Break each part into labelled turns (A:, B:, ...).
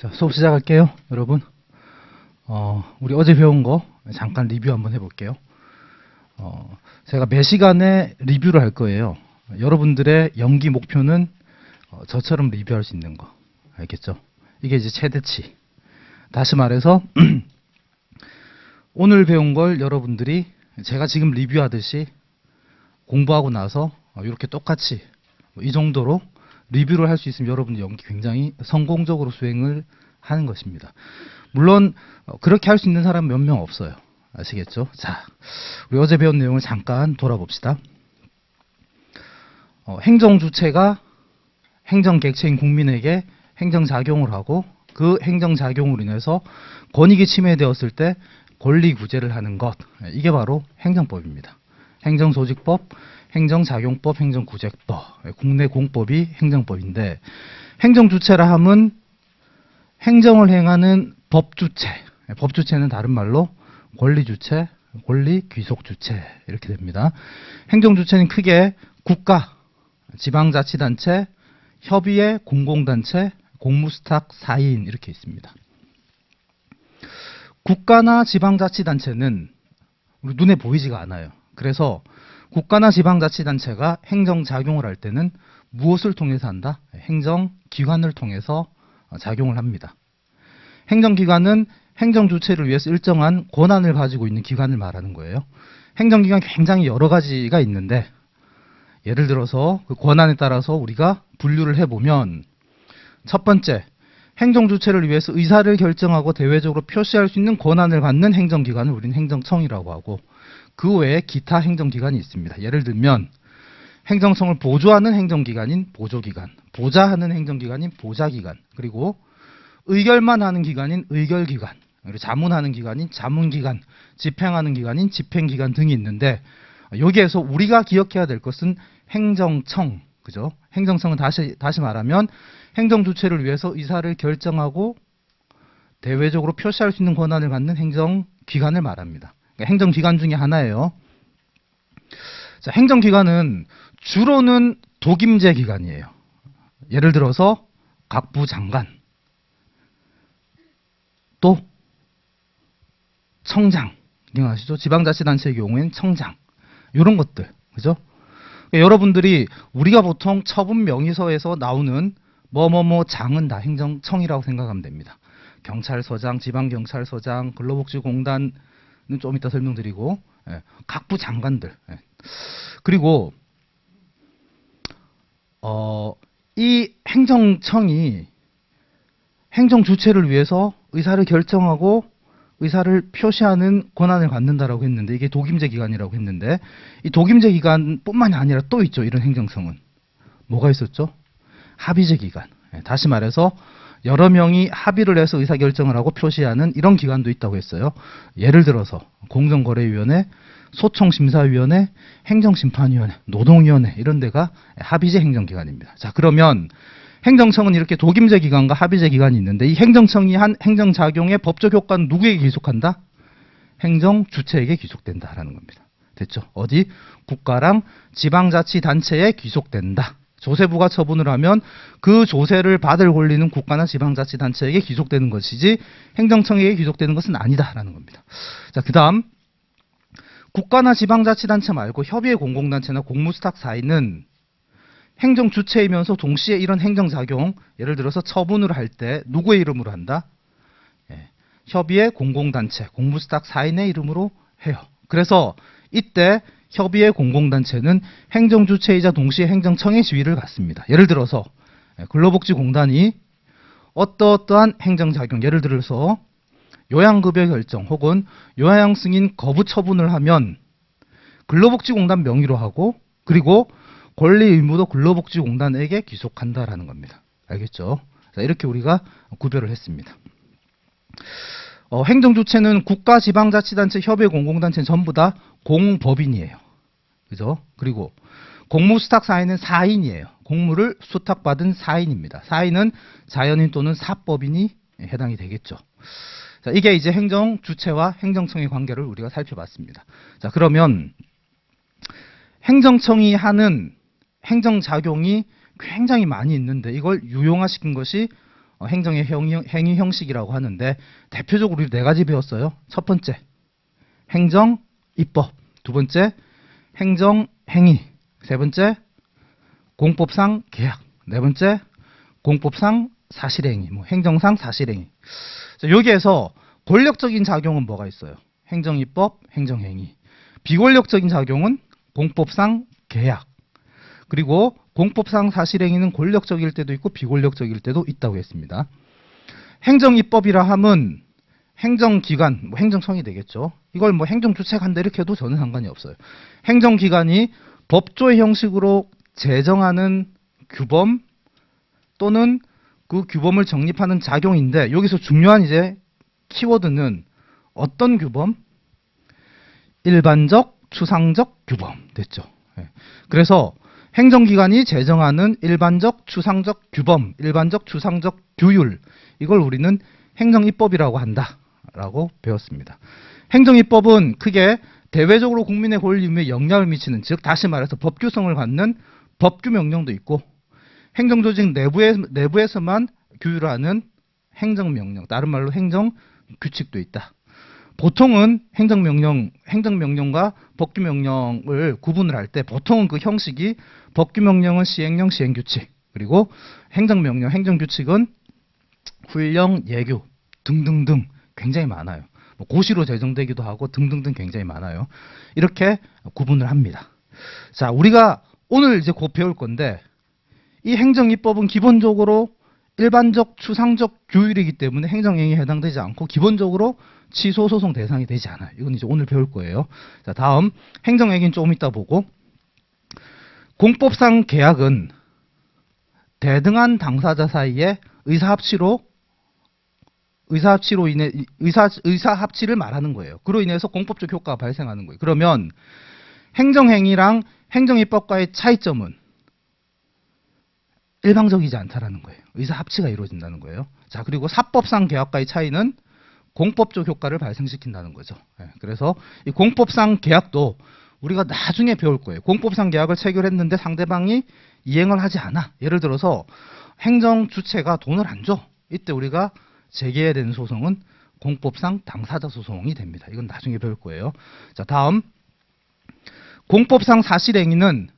A: 자, 수업 시작할게요, 여러분. 우리 어제 배운 거 잠깐 리뷰 한번 해볼게요. 제가 매 시간에 리뷰를 할 거예요. 여러분들의 연기 목표는 저처럼 리뷰할 수 있는 거. 알겠죠? 이게 이제 최대치. 다시 말해서 오늘 배운 걸 여러분들이 제가 지금 리뷰하듯이 공부하고 나서 이렇게 똑같이 이 정도로 리뷰를 할 수 있으면 여러분 연기 굉장히 성공적으로 수행을 하는 것입니다. 물론 그렇게 할 수 있는 사람 몇 명 없어요. 아시겠죠? 자, 우리 어제 배운 내용을 잠깐 돌아봅시다. 행정주체가 행정객체인 국민에게 행정작용을 하고 그 행정작용으로 인해서 권익이 침해되었을 때 권리구제를 하는 것, 이게 바로 행정법입니다. 행정조직법, 행정작용법, 행정구제법, 국내 공법이 행정법인데, 행정주체라 함은 행정을 행하는 법주체, 법주체는 다른 말로 권리주체, 권리귀속주체 이렇게 됩니다. 행정주체는 크게 국가, 지방자치단체, 협의회, 공공단체, 공무수탁, 사인 이렇게 있습니다. 국가나 지방자치단체는 우리 눈에 보이지가 않아요. 그래서 국가나 지방자치단체가 행정작용을 할 때는 무엇을 통해서 한다? 행정기관을 통해서 작용을 합니다. 행정기관은 행정주체를 위해서 일정한 권한을 가지고 있는 기관을 말하는 거예요. 행정기관 굉장히 여러 가지가 있는데, 예를 들어서 그 권한에 따라서 우리가 분류를 해보면, 첫 번째, 행정주체를 위해서 의사를 결정하고 대외적으로 표시할 수 있는 권한을 갖는 행정기관을 우리는 행정청이라고 하고, 그 외에 기타 행정기관이 있습니다. 예를 들면 행정청을 보조하는 행정기관인 보조기관, 보좌하는 행정기관인 보좌기관, 그리고 의결만 하는 기관인 의결기관, 그리고 자문하는 기관인 자문기관, 집행하는 기관인 집행기관 등이 있는데, 여기에서 우리가 기억해야 될 것은 행정청, 그죠? 행정청은 다시 말하면 행정주체를 위해서 의사를 결정하고 대외적으로 표시할 수 있는 권한을 갖는 행정기관을 말합니다. 그러니까 행정기관 중에 하나예요. 자, 행정기관은 주로는 독임제 기관이에요. 예를 들어서 각부 장관, 또 청장, 기억나시죠? 지방자치단체의 경우에는 청장, 이런 것들, 그죠? 그러니까 여러분들이 우리가 보통 처분 명의서에서 나오는 뭐뭐뭐 장은 다 행정청이라고 생각하면 됩니다. 경찰서장, 지방경찰서장, 근로복지공단은 좀 이따 설명드리고, 각부 장관들. 그리고 이 행정청이 행정주체를 위해서 의사를 결정하고 의사를 표시하는 권한을 갖는다라고 했는데, 이게 독임제 기관이라고 했는데, 이 독임제 기관뿐만이 아니라 또 있죠. 이런 행정청은 뭐가 있었죠? 합의제 기관. 다시 말해서 여러 명이 합의를 해서 의사결정을 하고 표시하는 이런 기관도 있다고 했어요. 예를 들어서 공정거래위원회, 소청심사위원회, 행정심판위원회, 노동위원회, 이런 데가 합의제 행정기관입니다. 자, 그러면 행정청은 이렇게 독임제 기관과 합의제 기관이 있는데, 이 행정청이 한 행정작용의 법적 효과는 누구에게 귀속한다? 행정주체에게 귀속된다라는 겁니다. 됐죠? 어디? 국가랑 지방자치단체에 귀속된다. 조세부가 처분을 하면 그 조세를 받을 권리는 국가나 지방자치단체에게 귀속되는 것이지 행정청에게 귀속되는 것은 아니다라는 겁니다. 자, 그 다음 국가나 지방자치단체 말고 협의회, 공공단체나 공무수탁 사이는 행정주체이면서 동시에 이런 행정작용, 예를 들어서 처분을 할 때 누구의 이름으로 한다? 협의회, 공공단체, 공무수탁 사인의 이름으로 해요. 그래서 이때 협의회, 공공단체는 행정주체이자 동시에 행정청의 지위를 갖습니다. 예를 들어서 근로복지공단이 어떠한 행정작용, 예를 들어서 요양급여 결정 혹은 요양승인 거부 처분을 하면 근로복지공단 명의로 하고, 그리고 권리 의무도 근로복지공단에게 귀속한다라는 겁니다. 알겠죠? 자, 이렇게 우리가 구별을 했습니다. 행정주체는 국가, 지방자치단체, 협의회, 공공단체는 전부 다 공법인이에요. 그죠? 그리고 공무수탁 사인은 사인이에요. 공무를 수탁받은 사인입니다. 사인은 자연인 또는 사법인이 해당이 되겠죠. 자, 이게 이제 행정주체와 행정청의 관계를 우리가 살펴봤습니다. 자, 그러면 행정청이 하는 행정작용이 굉장히 많이 있는데, 이걸 유용화시킨 것이 행정의 행위 형식이라고 하는데 대표적으로 우리 네 가지 배웠어요. 첫 번째, 행정 입법. 두 번째, 행정 행위. 세 번째, 공법상 계약. 네 번째, 공법상 사실행위. 행정상 사실행위. 자, 여기에서 권력적인 작용은 뭐가 있어요? 행정 입법, 행정 행위. 비권력적인 작용은 공법상 계약. 그리고 공법상 사실행위는 권력적일 때도 있고 비권력적일 때도 있다고 했습니다. 행정입법이라 함은 행정기관, 행정청이 되겠죠. 이걸 행정주체간다 이렇게 해도 저는 상관이 없어요. 행정기관이 법조의 형식으로 제정하는 규범 또는 그 규범을 정립하는 작용인데 여기서 중요한 이제 키워드는 어떤 규범? 일반적, 추상적 규범 됐죠. 그래서 행정기관이 제정하는 일반적, 추상적 규범, 일반적, 추상적 규율 이걸 우리는 행정입법이라고 한다라고 배웠습니다. 행정입법은 크게 대외적으로 국민의 권리 위에 영향을 미치는 즉 다시 말해서 법규성을 갖는 법규명령도 있고 행정조직 내부에서만 규율하는 행정명령, 다른 말로 행정규칙도 있다. 보통은 행정명령과 법규명령을 구분을 할 때 보통은 그 형식이 법규명령은 시행령, 시행규칙 그리고 행정명령, 행정규칙은 훈령, 예규 등등등 굉장히 많아요. 고시로 제정되기도 하고 등등등 굉장히 많아요. 이렇게 구분을 합니다. 자, 우리가 오늘 이제 곧 배울 건데 이 행정입법은 기본적으로 일반적, 추상적 규율이기 때문에 행정행위에 해당되지 않고 기본적으로 취소소송 대상이 되지 않아요. 이건 이제 오늘 배울 거예요. 자, 다음 행정행위는 조금 이따 보고 공법상 계약은 대등한 당사자 사이에 의사합치로 인해 의사합치를 말하는 거예요. 그로 인해서 공법적 효과가 발생하는 거예요. 그러면 행정행위랑 행정입법과의 차이점은 일방적이지 않다라는 거예요. 의사합치가 이루어진다는 거예요. 자, 그리고 사법상 계약과의 차이는 공법적 효과를 발생시킨다는 거죠. 그래서 이 공법상 계약도 우리가 나중에 배울 거예요. 공법상 계약을 체결했는데 상대방이 이행을 하지 않아. 예를 들어서 행정 주체가 돈을 안 줘. 이때 우리가 제기해야 되는 소송은 공법상 당사자 소송이 됩니다. 이건 나중에 배울 거예요. 자, 다음 공법상 사실행위는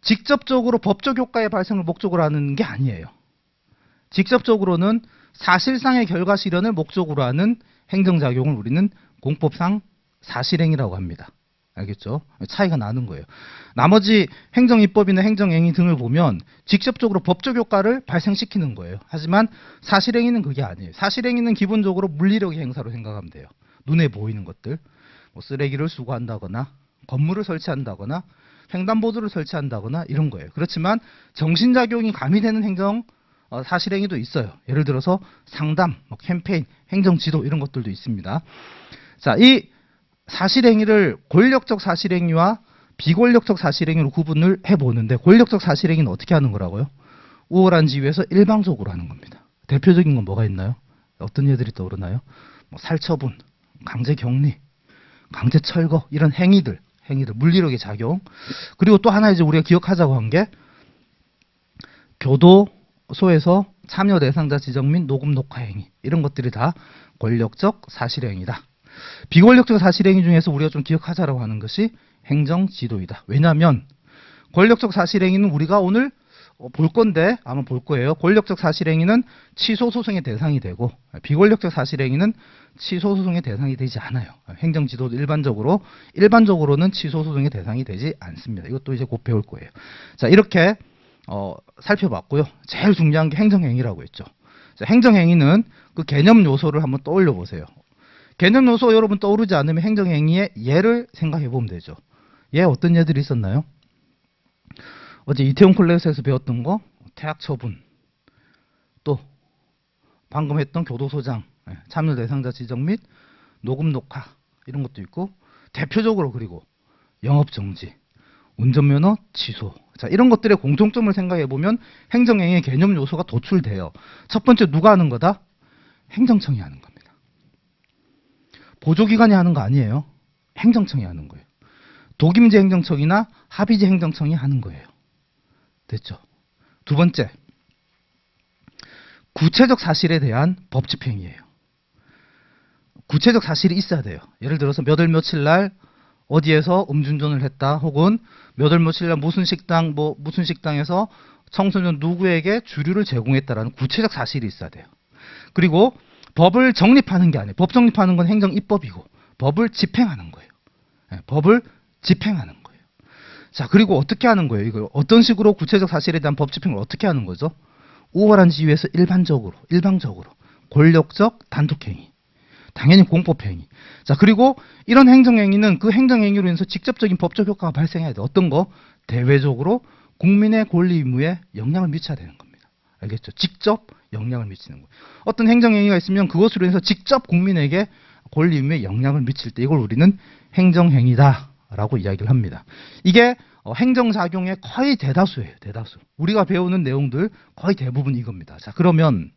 A: 직접적으로 법적 효과의 발생을 목적으로 하는 게 아니에요. 직접적으로는 사실상의 결과 실현을 목적으로 하는 행정작용을 우리는 공법상 사실행위라고 합니다. 알겠죠? 차이가 나는 거예요. 나머지 행정입법이나 행정행위 등을 보면 직접적으로 법적 효과를 발생시키는 거예요. 하지만 사실행위는 그게 아니에요. 사실행위는 기본적으로 물리력의 행사로 생각하면 돼요. 눈에 보이는 것들, 쓰레기를 수거한다거나 건물을 설치한다거나 횡단보도를 설치한다거나 이런 거예요. 그렇지만 정신작용이 가미되는 행정 사실행위도 있어요. 예를 들어서 상담, 캠페인, 행정지도 이런 것들도 있습니다. 자, 이 사실행위를 권력적 사실행위와 비권력적 사실행위로 구분을 해보는데 권력적 사실행위는 어떻게 하는 거라고요? 우월한 지위에서 일방적으로 하는 겁니다. 대표적인 건 뭐가 있나요? 어떤 예들이 떠오르나요? 살처분, 강제격리, 강제철거 이런 행위들 물리력의 작용. 그리고 또 하나 이제 우리가 기억하자고 한 게 교도소에서 참여 대상자 지정 및 녹음 녹화 행위 이런 것들이 다 권력적 사실행위다. 비권력적 사실행위 중에서 우리가 좀 기억하자라고 하는 것이 행정지도이다. 왜냐하면 권력적 사실행위는 우리가 오늘 볼 건데 아마 볼 거예요. 권력적 사실행위는 취소소송의 대상이 되고 비권력적 사실행위는 취소소송의 대상이 되지 않아요. 행정지도도 일반적으로는 취소소송의 대상이 되지 않습니다. 이것도 이제 곧 배울 거예요. 자, 이렇게 살펴봤고요. 제일 중요한 게 행정행위라고 했죠. 자, 행정행위는 그 개념 요소를 한번 떠올려 보세요. 개념 요소 여러분 떠오르지 않으면 행정행위의 예를 생각해 보면 되죠. 예, 어떤 예들이 있었나요? 어제 이태원 클래스에서 배웠던 거 퇴학 처분, 또 방금 했던 교도소장, 참여 대상자 지정 및 녹음 녹화 이런 것도 있고 대표적으로 그리고 영업 정지, 운전면허 취소. 자, 이런 것들의 공통점을 생각해 보면 행정행위의 개념 요소가 도출돼요. 첫 번째 누가 하는 거다? 행정청이 하는 겁니다. 보조기관이 하는 거 아니에요. 행정청이 하는 거예요. 독임제 행정청이나 합의제 행정청이 하는 거예요. 됐죠? 두 번째, 구체적 사실에 대한 법 집행이에요. 구체적 사실이 있어야 돼요. 예를 들어서 몇 월 며칠 날 어디에서 음주운전을 했다, 혹은 몇 월 며칠 날 무슨 식당, 무슨 식당에서 청소년 누구에게 주류를 제공했다라는 구체적 사실이 있어야 돼요. 그리고 법을 정립하는 게 아니에요. 법 정립하는 건 행정 입법이고, 법을 집행하는 거예요. 네, 법을 집행하는 거예요. 자, 그리고 어떻게 하는 거예요? 이거 어떤 식으로 구체적 사실에 대한 법 집행을 어떻게 하는 거죠? 우월한 지위에서 일방적으로 권력적 단독행위, 당연히 공법행위. 자, 그리고 이런 행정행위는 그 행정행위로 인해서 직접적인 법적 효과가 발생해야 돼. 어떤 거? 대외적으로 국민의 권리 의무에 영향을 미쳐야 되는 겁니다. 알겠죠? 직접 영향을 미치는 거예요. 어떤 행정행위가 있으면 그것으로 인해서 직접 국민에게 권리 의무에 영향을 미칠 때 이걸 우리는 행정행위다라고 이야기를 합니다. 이게 행정작용의 거의 대다수예요. 대다수. 우리가 배우는 내용들 거의 대부분 이겁니다. 자, 그러면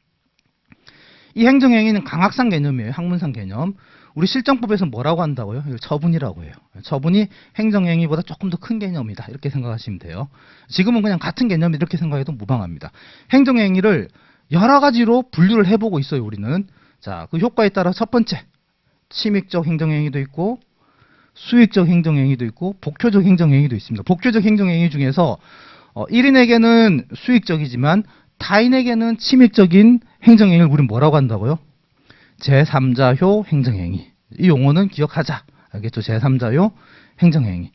A: 이 행정행위는 강학상 개념이에요. 학문상 개념. 우리 실정법에서 뭐라고 한다고요? 이걸 처분이라고 해요. 처분이 행정행위보다 조금 더 큰 개념이다. 이렇게 생각하시면 돼요. 지금은 그냥 같은 개념 이렇게 생각해도 무방합니다. 행정행위를 여러 가지로 분류를 해보고 있어요. 우리는. 자, 그 효과에 따라 첫 번째, 침익적 행정행위도 있고 수익적 행정행위도 있고 복효적 행정행위도 있습니다. 복효적 행정행위 중에서 1인에게는 수익적이지만 타인에게는 침익적인 행정행위를 우리는 뭐라고 한다고요? 제3자효 행정행위. 이 용어는 기억하자. 알겠죠? 제3자효 행정행위.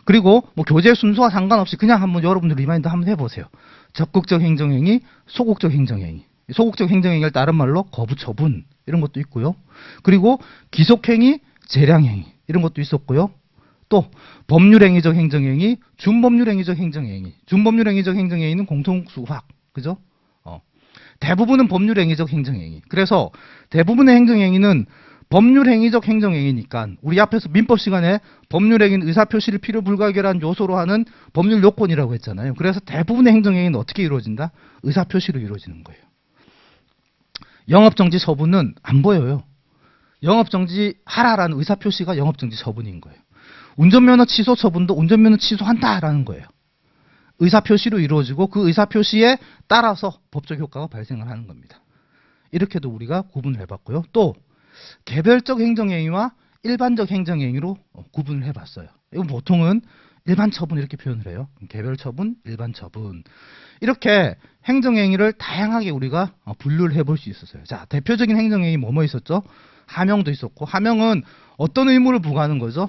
A: 그리고 교재 순서와 상관없이 그냥 한번 여러분들 리마인드 한번 해보세요. 적극적 행정행위, 소극적 행정행위. 소극적 행정행위를 다른 말로 거부처분 이런 것도 있고요. 그리고 기속행위, 재량행위 이런 것도 있었고요. 또 법률행위적 행정행위, 준법률행위적 행정행위. 준법률행위적 행정행위는 공통수학, 그죠? 대부분은 법률행위적 행정행위. 그래서 대부분의 행정행위는 법률행위적 행정행위니까 우리 앞에서 민법 시간에 법률행위는 의사표시를 필요 불가결한 요소로 하는 법률 요건이라고 했잖아요. 그래서 대부분의 행정행위는 어떻게 이루어진다? 의사표시로 이루어지는 거예요. 영업정지 처분은 안 보여요. 영업정지 하라라는 의사표시가 영업정지 처분인 거예요. 운전면허 취소 처분도 운전면허 취소한다라는 거예요. 의사표시로 이루어지고 그 의사표시에 따라서 법적 효과가 발생을 하는 겁니다. 이렇게도 우리가 구분을 해봤고요. 또 개별적 행정행위와 일반적 행정행위로 구분을 해봤어요. 이건 보통은 일반 처분 이렇게 표현을 해요. 개별 처분, 일반 처분. 이렇게 행정행위를 다양하게 우리가 분류를 해볼 수 있었어요. 자, 대표적인 행정행위 뭐뭐 있었죠? 하명도 있었고, 하명은 어떤 의무를 부과하는 거죠?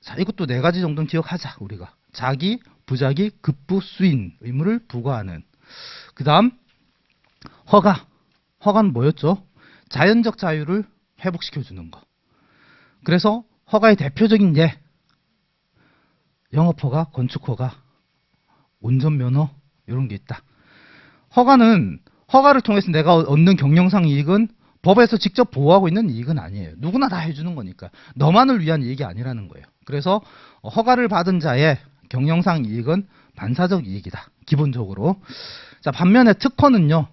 A: 자, 이것도 네 가지 정도는 기억하자, 우리가. 자기, 부자기, 급부, 수인 의무를 부과하는. 그 다음 허가. 허가는 뭐였죠? 자연적 자유를 회복시켜주는 거. 그래서 허가의 대표적인 예, 영업허가, 건축허가, 운전면허 이런 게 있다. 허가를 통해서 내가 얻는 경영상 이익은 법에서 직접 보호하고 있는 이익은 아니에요. 누구나 다 해주는 거니까. 너만을 위한 이익이 아니라는 거예요. 그래서 허가를 받은 자의 경영상 이익은 반사적 이익이다. 기본적으로. 자, 반면에 특허는요.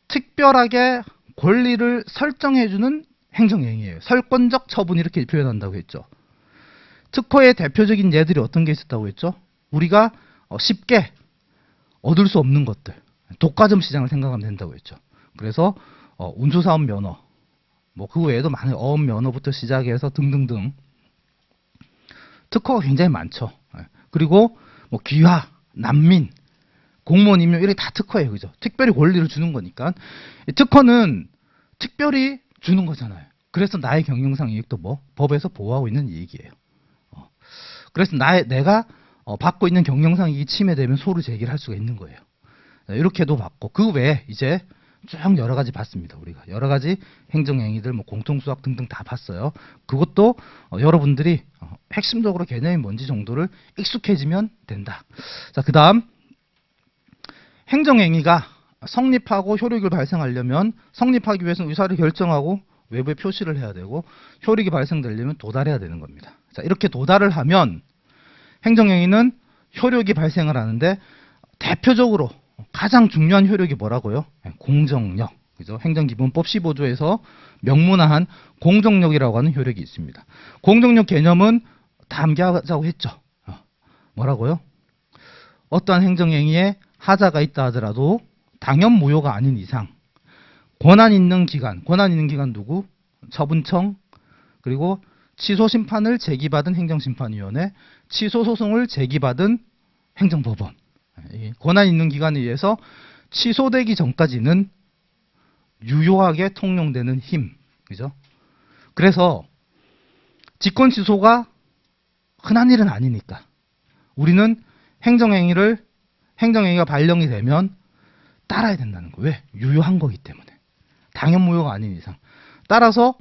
A: 특별하게 권리를 설정해주는 행정행위예요. 설권적 처분 이렇게 표현한다고 했죠. 특허의 대표적인 예들이 어떤 게 있었다고 했죠? 우리가 쉽게 얻을 수 없는 것들. 독과점 시장을 생각하면 된다고 했죠. 그래서 운수사업 면허, 그 외에도 많은 어업 면허부터 시작해서 등등등 특허가 굉장히 많죠. 그리고 귀화, 난민, 공무원 임용 이게 다 특허예요, 그죠? 특별히 권리를 주는 거니까. 특허는 특별히 주는 거잖아요. 그래서 나의 경영상 이익도 법에서 보호하고 있는 이익이에요. 그래서 내가 받고 있는 경영상 이익이 침해되면 소를 제기를 할 수가 있는 거예요. 이렇게도 받고 그 외에 이제 쭉 여러 가지 봤습니다. 우리가 여러 가지 행정행위들, 공통수학 등등 다 봤어요. 그것도 여러분들이 핵심적으로 개념이 뭔지 정도를 익숙해지면 된다. 자, 그 다음 행정행위가 성립하고 효력을 발생하려면 성립하기 위해서는 의사를 결정하고 외부에 표시를 해야 되고 효력이 발생되려면 도달해야 되는 겁니다. 자, 이렇게 도달을 하면 행정행위는 효력이 발생을 하는데 대표적으로 가장 중요한 효력이 뭐라고요? 공정력. 그죠? 행정기본법 15조에서 명문화한 공정력이라고 하는 효력이 있습니다. 공정력 개념은 다 암기하자고 했죠. 뭐라고요? 어떠한 행정행위에 하자가 있다 하더라도 당연 무효가 아닌 이상 권한 있는 기관 누구? 처분청, 그리고 취소 심판을 제기받은 행정심판위원회, 취소 소송을 제기받은 행정법원. 이 권한 있는 기관에 의해서 취소되기 전까지는 유효하게 통용되는 힘. 그죠? 그래서 직권 취소가 흔한 일은 아니니까 우리는 행정행위가 발령이 되면 따라야 된다는 거예요. 왜? 유효한 거기 때문에. 당연 무효가 아닌 이상. 따라서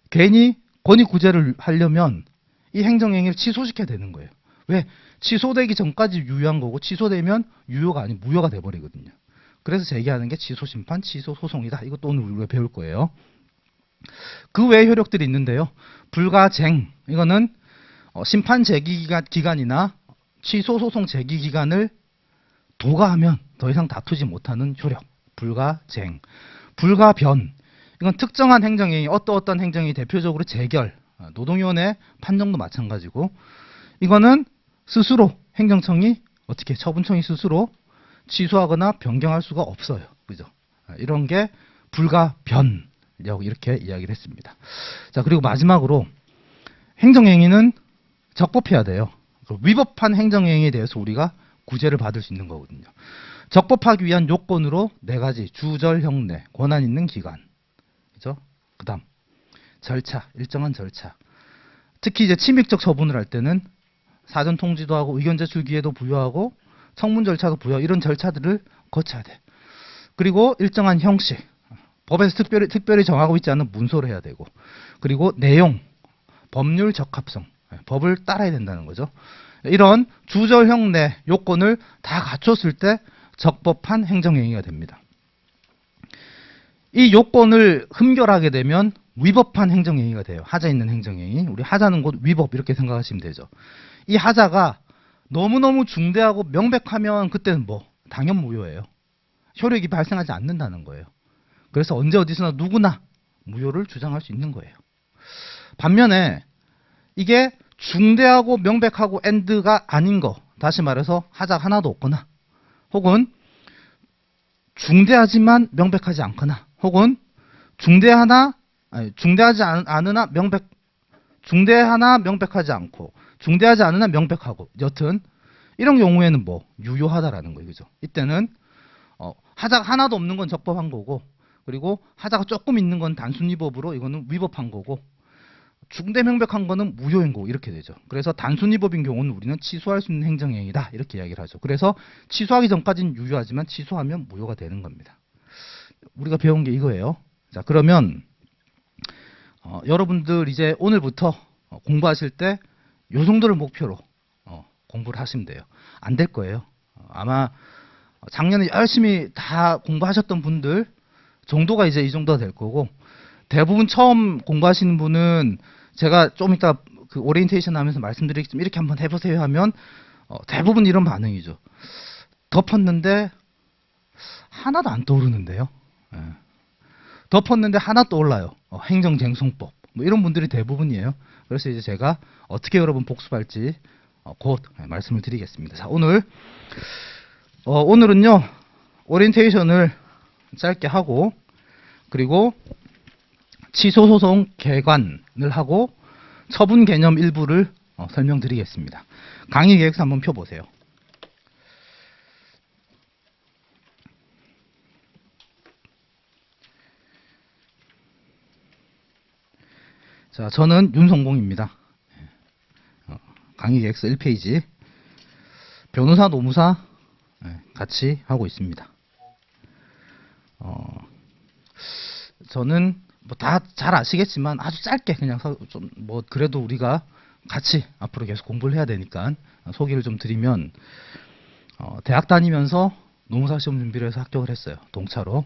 A: 괜히 권익구제를 하려면 이 행정행위를 취소시켜야 되는 거예요. 왜? 취소되기 전까지 유효한 거고 취소되면 유효가 아닌 무효가 돼버리거든요. 그래서 제기하는 게 취소심판, 취소소송이다. 이것도 오늘 우리가 배울 거예요. 그 외의 효력들이 있는데요. 불가쟁, 이거는 심판 제기기간이나 취소소송 제기기간을 도가하면 더 이상 다투지 못하는 효력. 불가쟁. 불가변, 이건 특정한 행정행위, 어떤 행정행위 대표적으로 재결, 노동위원회 판정도 마찬가지고, 이거는 스스로 행정청이 어떻게 처분청이 스스로 취소하거나 변경할 수가 없어요. 그죠? 이런 게 불가변이라고 이렇게 이야기를 했습니다. 자, 그리고 마지막으로 행정행위는 적법해야 돼요. 위법한 행정행위에 대해서 우리가 구제를 받을 수 있는 거거든요. 적법하기 위한 요건으로 4가지 주절 형내, 권한 있는 기관, 그죠? 그다음 절차, 일정한 절차. 특히 이제 침입적 처분을 할 때는 사전 통지도 하고 의견 제출 기회도 부여하고 청문 절차도 부여, 이런 절차들을 거쳐야 돼. 그리고 일정한 형식, 법에서 특별히 정하고 있지 않은 문서를 해야 되고, 그리고 내용, 법률 적합성, 법을 따라야 된다는 거죠. 이런 주절 형내 요건을 다 갖췄을 때 적법한 행정행위가 됩니다. 이 요건을 흠결하게 되면 위법한 행정행위가 돼요. 하자 있는 행정행위. 우리 하자는 곧 위법 이렇게 생각하시면 되죠. 이 하자가 너무너무 중대하고 명백하면 그때는 당연 무효예요. 효력이 발생하지 않는다는 거예요. 그래서 언제 어디서나 누구나 무효를 주장할 수 있는 거예요. 반면에 이게 중대하고 명백하고 엔드가 아닌 거, 다시 말해서 하자가 하나도 없거나, 혹은 중대하지만 명백하지 않거나, 혹은 중대하지 않으나 중대하나 명백하지 않고, 중대하지 않으나 명백하고, 여튼 이런 경우에는 유효하다라는 거예요. 그죠? 이때는 하자가 하나도 없는 건 적법한 거고, 그리고 하자가 조금 있는 건 단순 위법으로 이거는 위법한 거고, 중대 명백한 거는 무효인 거고, 이렇게 되죠. 그래서 단순 위법인 경우는 우리는 취소할 수 있는 행정행위다 이렇게 이야기를 하죠. 그래서 취소하기 전까지는 유효하지만 취소하면 무효가 되는 겁니다. 우리가 배운 게 이거예요. 자, 그러면 여러분들 이제 오늘부터 공부하실 때 요 정도를 목표로 공부를 하시면 돼요. 안 될 거예요. 아마 작년에 열심히 다 공부하셨던 분들 정도가 이제 이 정도가 될 거고, 대부분 처음 공부하시는 분은 제가 좀 이따 그 오리엔테이션 하면서 말씀드리겠지만 이렇게 한번 해보세요 하면 대부분 이런 반응이죠. 덮었는데 하나도 안 떠오르는데요. 덮었는데 하나 떠올라요. 행정쟁송법 이런 분들이 대부분이에요. 그래서 이제 제가 어떻게 여러분 복습할지 곧 말씀을 드리겠습니다. 자, 오늘은요 오리엔테이션을 짧게 하고, 그리고 취소소송 개관을 하고 처분 개념 일부를 설명드리겠습니다. 강의 계획서 한번 펴보세요. 자, 저는 윤성봉입니다. 강의 계획서 1페이지. 변호사, 노무사 같이 하고 있습니다. 저는 다 잘 아시겠지만 아주 짧게 그냥 좀 그래도 우리가 같이 앞으로 계속 공부를 해야 되니까 소개를 좀 드리면, 대학 다니면서 노무사 시험 준비를 해서 합격을 했어요. 동차로.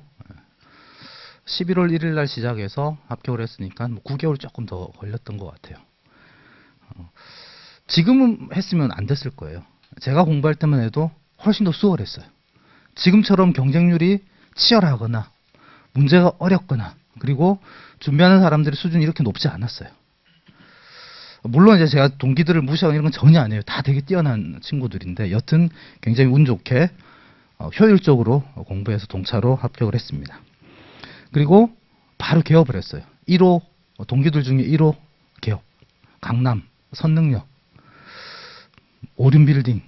A: 11월 1일 날 시작해서 합격을 했으니까 9개월 조금 더 걸렸던 것 같아요. 지금은 했으면 안 됐을 거예요. 제가 공부할 때만 해도 훨씬 더 수월했어요. 지금처럼 경쟁률이 치열하거나 문제가 어렵거나, 그리고 준비하는 사람들의 수준이 이렇게 높지 않았어요. 물론 이제 제가 동기들을 무시하거나 이런 건 전혀 아니에요. 다 되게 뛰어난 친구들인데, 여튼 굉장히 운 좋게 효율적으로 공부해서 동차로 합격을 했습니다. 그리고 바로 개업을 했어요. 1호 동기들 중에 1호 개업. 강남 선능력 오륜빌딩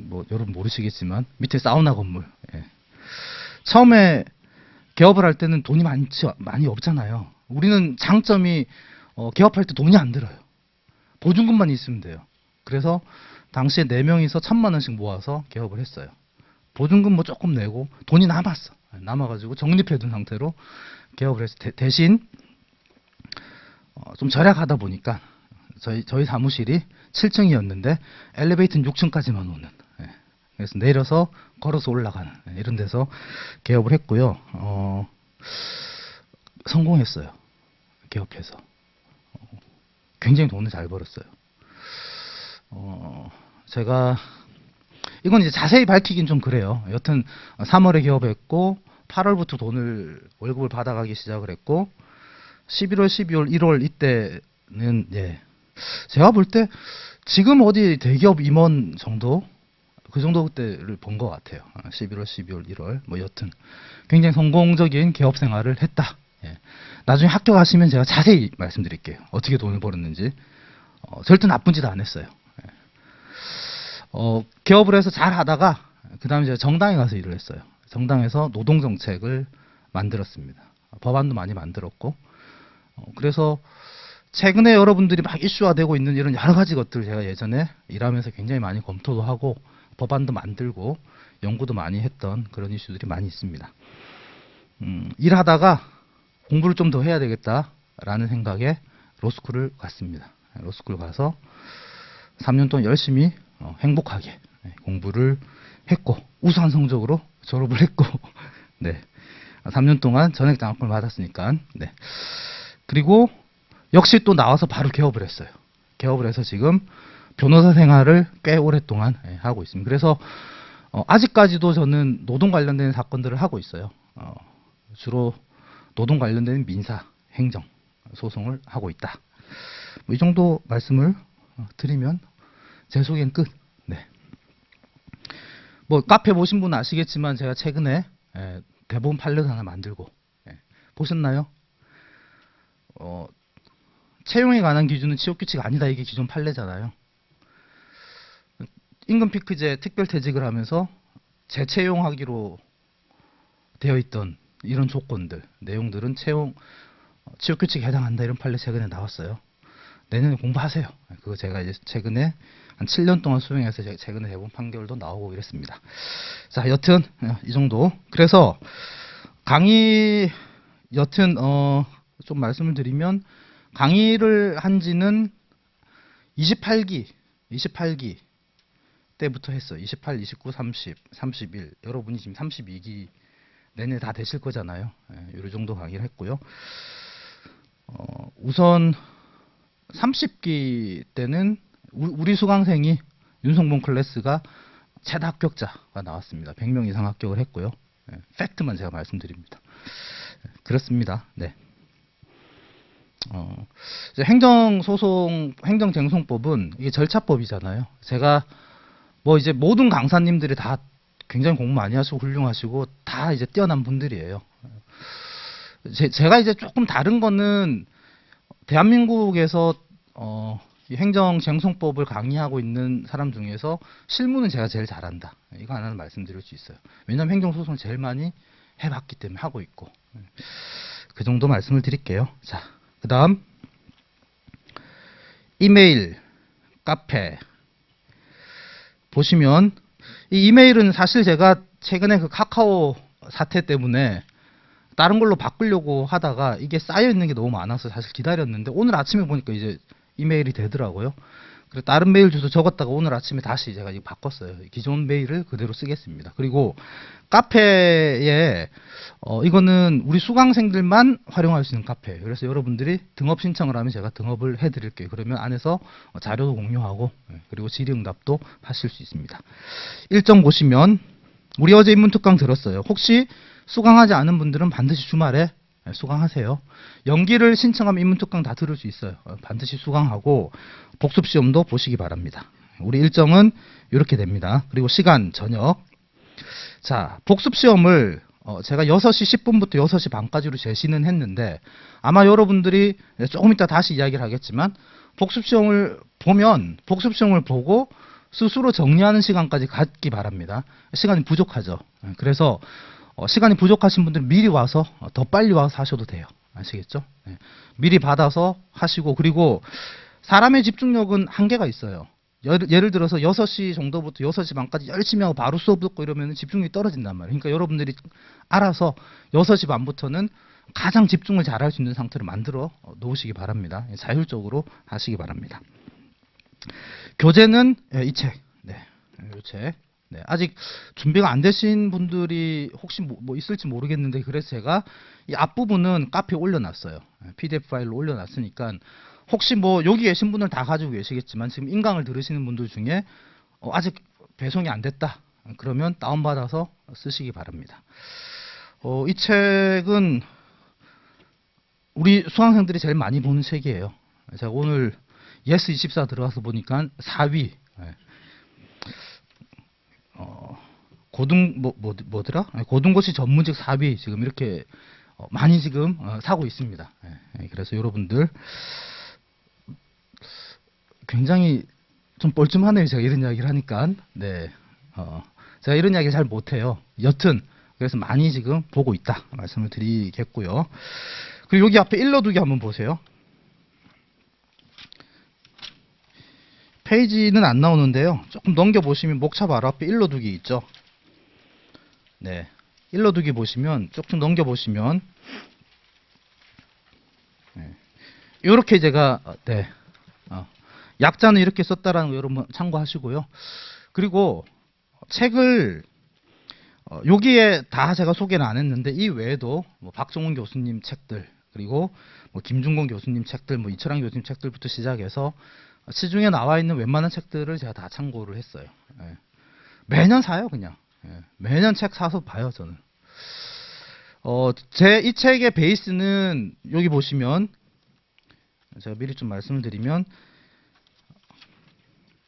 A: 뭐 여러분 모르시겠지만 밑에 사우나 건물. 예. 처음에 개업을 할 때는 돈이 많이 없잖아요. 우리는 장점이 개업할 때 돈이 안 들어요. 보증금만 있으면 돼요. 그래서 당시에 4명이서 1,000만 원씩 모아서 개업을 했어요. 보증금 뭐 조금 내고 돈이 남았어. 남아가지고 적립해둔 상태로 개업을 해서 대신 좀 절약하다 보니까 저희 사무실이 7층이었는데 엘리베이터는 6층까지만 오는. 예. 그래서 내려서 걸어서 올라가는 이런 데서 개업을 했고요. 성공했어요. 개업해서. 굉장히 돈을 잘 벌었어요. 제가 이건 이제 자세히 밝히긴 좀 그래요. 여튼 3월에 개업했고 8월부터 월급을 받아가기 시작을 했고 11월, 12월, 1월 이때는 제가 볼 때 지금 어디 대기업 임원 정도 그 정도 그때를 본 것 같아요. 11월, 12월, 1월 뭐 여튼 굉장히 성공적인 개업 생활을 했다. 예. 나중에 합격하시면 제가 자세히 말씀드릴게요. 어떻게 돈을 벌었는지. 절대 나쁜 짓 안 했어요. 예. 개업을 해서 잘 하다가 그 다음에 제가 정당에 가서 일을 했어요. 정당에서 노동정책을 만들었습니다. 법안도 많이 만들었고 그래서 최근에 여러분들이 막 이슈화되고 있는 이런 여러 가지 것들 제가 예전에 일하면서 굉장히 많이 검토도 하고 법안도 만들고 연구도 많이 했던 그런 이슈들이 많이 있습니다. 일하다가 공부를 좀 더 해야 되겠다라는 생각에 로스쿨을 갔습니다. 로스쿨 가서 3년 동안 열심히 행복하게 공부를 했고 우수한 성적으로 졸업을 했고 네. 3년 동안 전액 장학금을 받았으니까 네. 그리고 역시 또 나와서 바로 개업을 했어요. 개업을 해서 지금 변호사 생활을 꽤 오랫동안 하고 있습니다. 그래서 아직까지도 저는 노동 관련된 사건들을 하고 있어요. 주로 노동 관련된 민사, 행정 소송을 하고 있다. 뭐 이 정도 말씀을 드리면 제 소개는 끝. 네. 뭐 카페 보신 분은 아시겠지만 제가 최근에 대본 판례도 하나 만들고 보셨나요? 채용에 관한 기준은 취업규칙 아니다. 이게 기존 판례잖아요. 임금피크제 특별퇴직을 하면서 재채용하기로 되어 있던 이런 조건들, 내용들은 취업규칙에 해당한다. 이런 판례 최근에 나왔어요. 내년에 공부하세요. 그거 제가 이제 최근에 한 7년 동안 수행해서 최근에 대법원 판결도 나오고 이랬습니다. 자, 여튼 이 정도. 그래서 강의 여튼 좀 말씀을 드리면 강의를 한 지는 28기 때부터 했어요. 28, 29, 30, 31. 여러분이 지금 32기 내내 다 되실 거잖아요. 이 정도 강의를 했고요. 우선 30기 때는 우리 수강생이 윤성봉 클래스가 최다 합격자가 나왔습니다. 100명 이상 합격을 했고요. 팩트만 제가 말씀드립니다. 그렇습니다. 네. 행정쟁송법은 이게 절차법이잖아요. 제가 뭐 이제 모든 강사님들이 다 굉장히 공부 많이 하시고 훌륭하시고 다 이제 뛰어난 분들이에요. 제가 이제 조금 다른 거는 대한민국에서 이 행정쟁송법을 강의하고 있는 사람 중에서 실무는 제가 제일 잘한다. 이거 하나는 말씀드릴 수 있어요. 왜냐하면 행정소송을 제일 많이 해봤기 때문에 하고 있고. 그 정도 말씀을 드릴게요. 자, 그 다음 이메일, 카페 보시면 이 이메일은 사실 제가 최근에 그 카카오 사태 때문에 다른 걸로 바꾸려고 하다가 이게 쌓여 있는 게 너무 많아서 사실 기다렸는데 오늘 아침에 보니까 이제 이메일이 되더라고요. 그래서 다른 메일 주소 적었다가 오늘 아침에 다시 제가 이거 바꿨어요. 기존 메일을 그대로 쓰겠습니다. 그리고 카페에 이거는 우리 수강생들만 활용할 수 있는 카페예요. 그래서 여러분들이 등업 신청을 하면 제가 등업을 해드릴게요. 그러면 안에서 자료도 공유하고 그리고 질의응답도 하실 수 있습니다. 일정 보시면 우리 어제 인문특강 들었어요. 혹시 수강하지 않은 분들은 반드시 주말에 수강하세요. 연기를 신청하면 인문특강 다 들을 수 있어요. 반드시 수강하고 복습시험도 보시기 바랍니다. 우리 일정은 이렇게 됩니다. 그리고 시간 저녁 자, 복습시험을 제가 6시 10분부터 6시 반까지로 제시는 했는데 아마 여러분들이 조금 이따 다시 이야기를 하겠지만 복습시험을 보고 스스로 정리하는 시간까지 갖기 바랍니다. 시간이 부족하죠. 그래서 시간이 부족하신 분들은 미리 와서 더 빨리 와서 하셔도 돼요. 아시겠죠? 네. 미리 받아서 하시고, 그리고 사람의 집중력은 한계가 있어요. 예를 들어서 6시 정도부터 6시 반까지 열심히 하고 바로 수업 듣고 이러면 집중력이 떨어진단 말이에요. 그러니까 여러분들이 알아서 6시 반부터는 가장 집중을 잘할 수 있는 상태로 만들어 놓으시기 바랍니다. 자율적으로 하시기 바랍니다. 교재는 이 책, 네, 이 책. 네, 아직 준비가 안 되신 분들이 혹시 뭐 있을지 모르겠는데, 그래서 제가 이 앞부분은 카페에 올려놨어요. PDF 파일로 올려놨으니까 혹시 뭐 여기 계신 분들 다 가지고 계시겠지만 지금 인강을 들으시는 분들 중에 아직 배송이 안 됐다, 그러면 다운받아서 쓰시기 바랍니다. 이 책은 우리 수강생들이 제일 많이 보는 책이에요. 제가 오늘 예스24 들어가서 보니까 4위, 뭐더라? 고등고시 전문직 4위 지금 이렇게 많이 지금 사고 있습니다. 그래서 여러분들 굉장히 좀 뻘쭘하네요. 제가 이런 이야기를 하니까. 네. 제가 이런 이야기 잘 못해요. 여튼 그래서 많이 지금 보고 있다 말씀을 드리겠고요. 그리고 여기 앞에 일러두기 한번 보세요. 페이지는 안 나오는데요. 조금 넘겨보시면 목차 바로 앞에 일러두기 있죠. 네. 일러두기 보시면 조금 넘겨보시면 이렇게 제가 약자는 이렇게 썼다라는 거 여러분 참고하시고요. 그리고 책을 여기에 다 제가 소개는 안 했는데 이 외에도 뭐 박종훈 교수님 책들, 그리고 뭐 김준곤 교수님 책들, 뭐 이철환 교수님 책들부터 시작해서 시중에 나와 있는 웬만한 책들을 제가 다 참고를 했어요. 매년 사요, 그냥. 매년 책 사서 봐요, 저는. 제 이 책의 베이스는 여기 보시면 제가 미리 좀 말씀을 드리면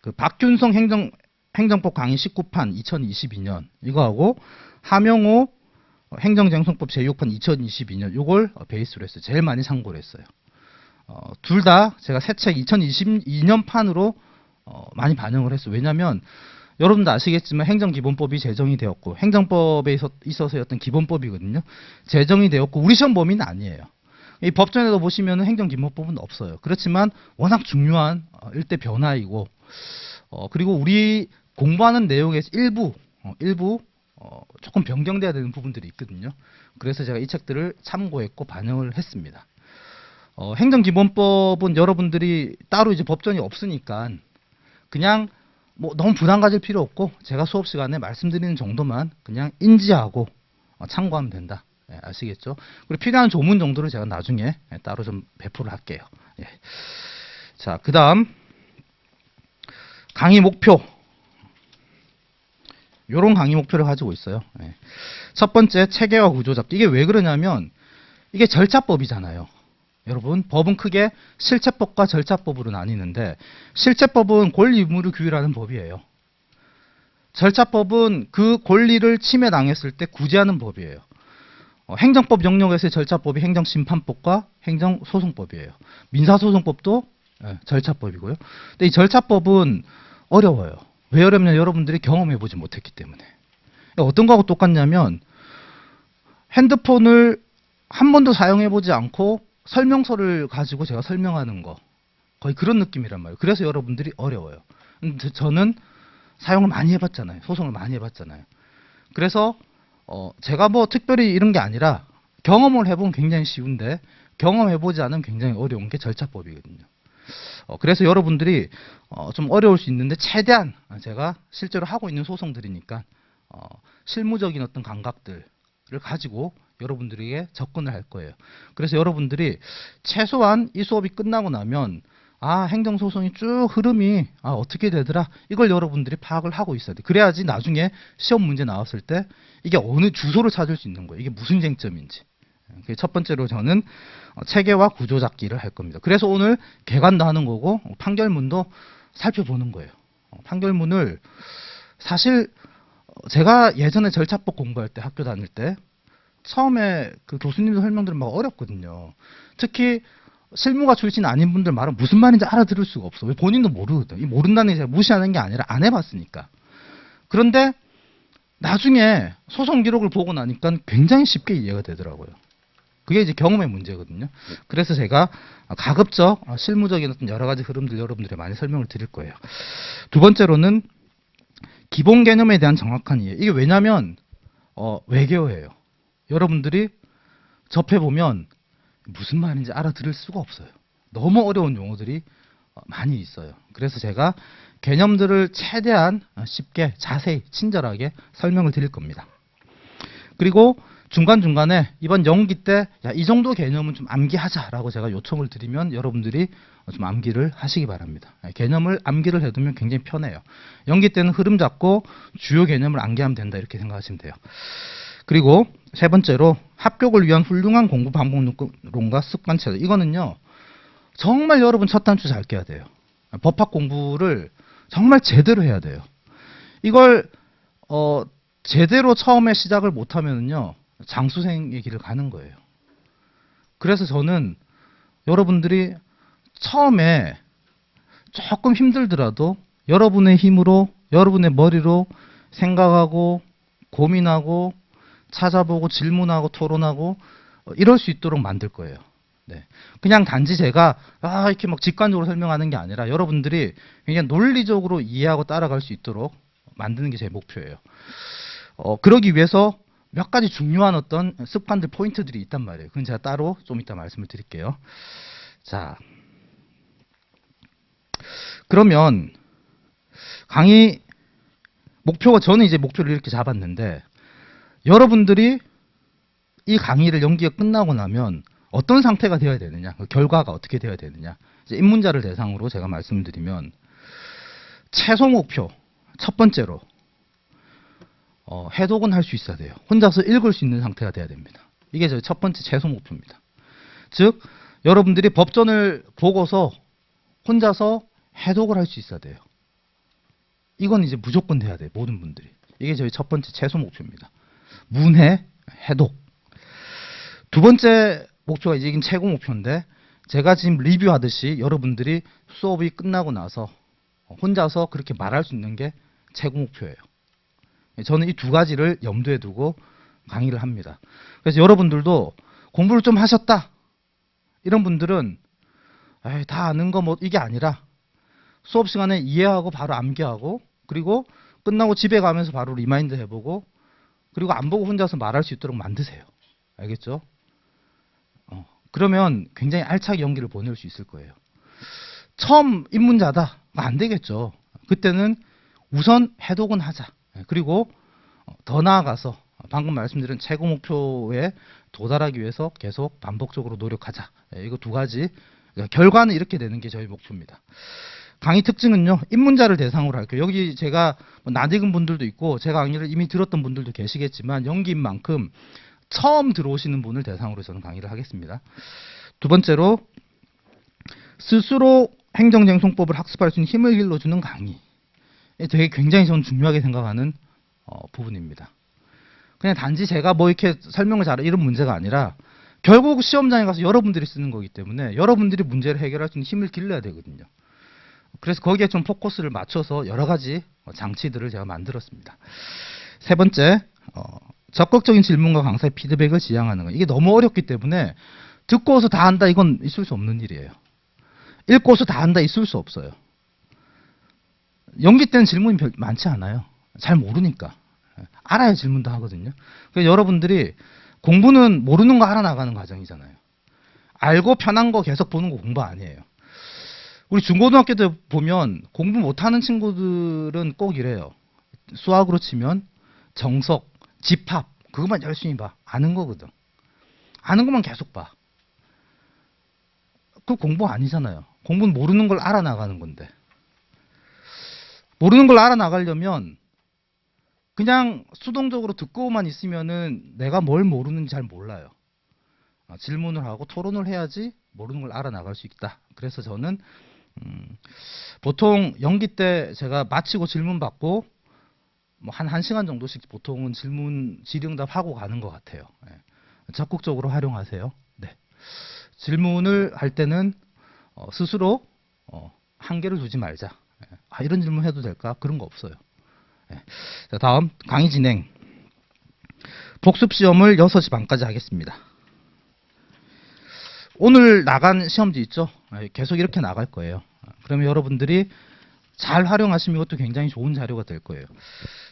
A: 그 박균성 행정법 강의 19판 2022년 이거하고 하명호 행정쟁송법 제6판 2022년 이걸 베이스로 했어요. 제일 많이 참고를 했어요. 둘 다 제가 새 책 2022년 판으로 많이 반영을 했어요. 왜냐하면 여러분도 아시겠지만 행정기본법이 제정이 되었고 행정법에 있어서의 어떤 기본법이거든요. 제정이 되었고 우리 시험 범위는 아니에요. 이 법전에도 보시면 행정기본법은 없어요. 그렇지만 워낙 중요한 일대 변화이고 그리고 우리 공부하는 내용에서 일부 조금 변경돼야 되는 부분들이 있거든요. 그래서 제가 이 책들을 참고했고 반영을 했습니다. 행정기본법은 여러분들이 따로 이제 법전이 없으니까 그냥 뭐 너무 부담 가질 필요 없고 제가 수업 시간에 말씀드리는 정도만 그냥 인지하고 참고하면 된다. 아시겠죠? 그리고 필요한 조문 정도를 제가 나중에 따로 좀 배포를 할게요. 자, 그 다음 강의 목표. 요런 강의 목표를 가지고 있어요. 첫 번째, 체계와 구조 잡기. 이게 왜 그러냐면 이게 절차법이잖아요. 여러분, 법은 크게 실체법과 절차법으로 나뉘는데 실체법은 권리 의무를 규율하는 법이에요. 절차법은 그 권리를 침해당했을 때 구제하는 법이에요. 행정법 영역에서의 절차법이 행정심판법과 행정소송법이에요. 민사소송법도 절차법이고요. 근데 이 절차법은 어려워요. 왜 어렵냐? 여러분들이 경험해보지 못했기 때문에. 어떤 거하고 똑같냐면 핸드폰을 한 번도 사용해보지 않고 설명서를 가지고 제가 설명하는 거, 거의 그런 느낌이란 말이에요. 그래서 여러분들이 어려워요. 근데 저는 사용을 많이 해봤잖아요. 소송을 많이 해봤잖아요. 그래서 제가 뭐 특별히 이런 게 아니라 경험을 해보면 굉장히 쉬운데 경험해보지 않으면 굉장히 어려운 게 절차법이거든요. 그래서 여러분들이 좀 어려울 수 있는데 최대한 제가 실제로 하고 있는 소송들이니까 실무적인 어떤 감각들을 가지고 여러분들에게 접근을 할 거예요. 그래서 여러분들이 최소한 이 수업이 끝나고 나면 행정소송이 쭉 흐름이 어떻게 되더라, 이걸 여러분들이 파악을 하고 있어야 돼. 그래야지 나중에 시험 문제 나왔을 때 이게 어느 주소를 찾을 수 있는 거예요. 이게 무슨 쟁점인지. 첫 번째로 저는 체계와 구조 잡기를 할 겁니다. 그래서 오늘 개관도 하는 거고 판결문도 살펴보는 거예요. 판결문을 사실 제가 예전에 절차법 공부할 때 학교 다닐 때 처음에 그 교수님들 설명 들으면 막 어렵거든요. 특히 실무가 출신 아닌 분들 말은 무슨 말인지 알아들을 수가 없어. 왜 본인도 모르거든. 이 모른다는 게 제가 무시하는 게 아니라 안 해봤으니까. 그런데 나중에 소송 기록을 보고 나니까 굉장히 쉽게 이해가 되더라고요. 그게 이제 경험의 문제거든요. 그래서 제가 가급적 실무적인 어떤 여러 가지 흐름들 여러분들이 많이 설명을 드릴 거예요. 두 번째로는 기본 개념에 대한 정확한 이해. 이게 왜냐면 외계어예요. 여러분들이 접해보면 무슨 말인지 알아들을 수가 없어요. 너무 어려운 용어들이 많이 있어요. 그래서 제가 개념들을 최대한 쉽게 자세히 친절하게 설명을 드릴 겁니다. 그리고 중간중간에 이번 연기 때 이 정도 개념은 좀 암기하자라고 제가 요청을 드리면 여러분들이 좀 암기를 하시기 바랍니다. 개념을 암기를 해두면 굉장히 편해요. 연기 때는 흐름 잡고 주요 개념을 암기하면 된다 이렇게 생각하시면 돼요. 그리고 세 번째로 합격을 위한 훌륭한 공부 방법론과 습관 체제. 이거는요. 정말 여러분 첫 단추 잘 깨야 돼요. 법학 공부를 정말 제대로 해야 돼요. 이걸 제대로 처음에 시작을 못하면요. 장수생의 길을 가는 거예요. 그래서 저는 여러분들이 처음에 조금 힘들더라도 여러분의 힘으로 여러분의 머리로 생각하고 고민하고 찾아보고 질문하고 토론하고 이럴 수 있도록 만들 거예요. 네. 그냥 단지 제가 이렇게 막 직관적으로 설명하는 게 아니라 여러분들이 굉장히 논리적으로 이해하고 따라갈 수 있도록 만드는 게 제 목표예요. 그러기 위해서 몇 가지 중요한 어떤 습관들, 포인트들이 있단 말이에요. 그건 제가 따로 좀 이따 말씀을 드릴게요. 자, 그러면 강의 목표가 저는 이제 목표를 이렇게 잡았는데 여러분들이 이 강의를 연기가 끝나고 나면 어떤 상태가 되어야 되느냐, 그 결과가 어떻게 되어야 되느냐. 이제 입문자를 대상으로 제가 말씀을 드리면 최소 목표 첫 번째로 해독은 할 수 있어야 돼요. 혼자서 읽을 수 있는 상태가 돼야 됩니다. 이게 저희 첫 번째 최소 목표입니다. 즉 여러분들이 법전을 보고서 혼자서 해독을 할 수 있어야 돼요. 이건 이제 무조건 돼야 돼요. 모든 분들이. 이게 저희 첫 번째 최소 목표입니다. 문해, 해독. 두 번째 목표가 이제 이긴 최고 목표인데 제가 지금 리뷰하듯이 여러분들이 수업이 끝나고 나서 혼자서 그렇게 말할 수 있는 게 최고 목표예요. 저는 이 두 가지를 염두에 두고 강의를 합니다. 그래서 여러분들도 공부를 좀 하셨다. 이런 분들은 다 아는 거 뭐 이게 아니라 수업 시간에 이해하고 바로 암기하고 그리고 끝나고 집에 가면서 바로 리마인드 해보고 그리고 안 보고 혼자서 말할 수 있도록 만드세요. 알겠죠? 그러면 굉장히 알차게 연기를 보낼 수 있을 거예요. 처음 입문자다. 안 되겠죠. 그때는 우선 해독은 하자. 그리고 더 나아가서 방금 말씀드린 최고 목표에 도달하기 위해서 계속 반복적으로 노력하자. 이거 두 가지. 결과는 이렇게 되는 게 저희 목표입니다. 강의 특징은요. 입문자를 대상으로 할게요. 여기 제가 낯익은 분들도 있고 제가 강의를 이미 들었던 분들도 계시겠지만 연기인 만큼 처음 들어오시는 분을 대상으로 저는 강의를 하겠습니다. 두 번째로 스스로 행정쟁송법을 학습할 수 있는 힘을 길러주는 강의. 되게 굉장히 저는 중요하게 생각하는 부분입니다. 그냥 단지 제가 뭐 이렇게 설명을 잘해 이런 문제가 아니라 결국 시험장에 가서 여러분들이 쓰는 거기 때문에 여러분들이 문제를 해결할 수 있는 힘을 길러야 되거든요. 그래서 거기에 좀 포커스를 맞춰서 여러 가지 장치들을 제가 만들었습니다. 세 번째, 적극적인 질문과 강사의 피드백을 지향하는 거. 이게 너무 어렵기 때문에 듣고서 다 한다 이건 있을 수 없는 일이에요. 읽고서 다 한다 있을 수 없어요. 연기 때는 질문이 많지 않아요. 잘 모르니까. 알아야 질문도 하거든요. 그래서 여러분들이 공부는 모르는 거 알아나가는 과정이잖아요. 알고 편한 거 계속 보는 거 공부 아니에요. 우리 중고등학교 때 보면 공부 못하는 친구들은 꼭 이래요. 수학으로 치면 정석, 집합 그것만 열심히 봐. 아는 거거든. 아는 것만 계속 봐. 그 공부 아니잖아요. 공부는 모르는 걸 알아나가는 건데. 모르는 걸 알아나가려면 그냥 수동적으로 듣고만 있으면은 내가 뭘 모르는지 잘 몰라요. 질문을 하고 토론을 해야지 모르는 걸 알아나갈 수 있다. 그래서 저는 보통 연기 때 제가 마치고 질문 받고 뭐 한 1시간 정도씩 보통은 질문 질의응답 하고 가는 것 같아요. 예. 적극적으로 활용하세요. 네. 질문을 할 때는 스스로 한계를 두지 말자. 예. 아, 이런 질문 해도 될까? 그런 거 없어요. 예. 자, 다음 강의 진행. 복습 시험을 6시 반까지 하겠습니다. 오늘 나간 시험지 있죠? 예, 계속 이렇게 나갈 거예요. 그러면 여러분들이 잘 활용하시면 이것도 굉장히 좋은 자료가 될 거예요.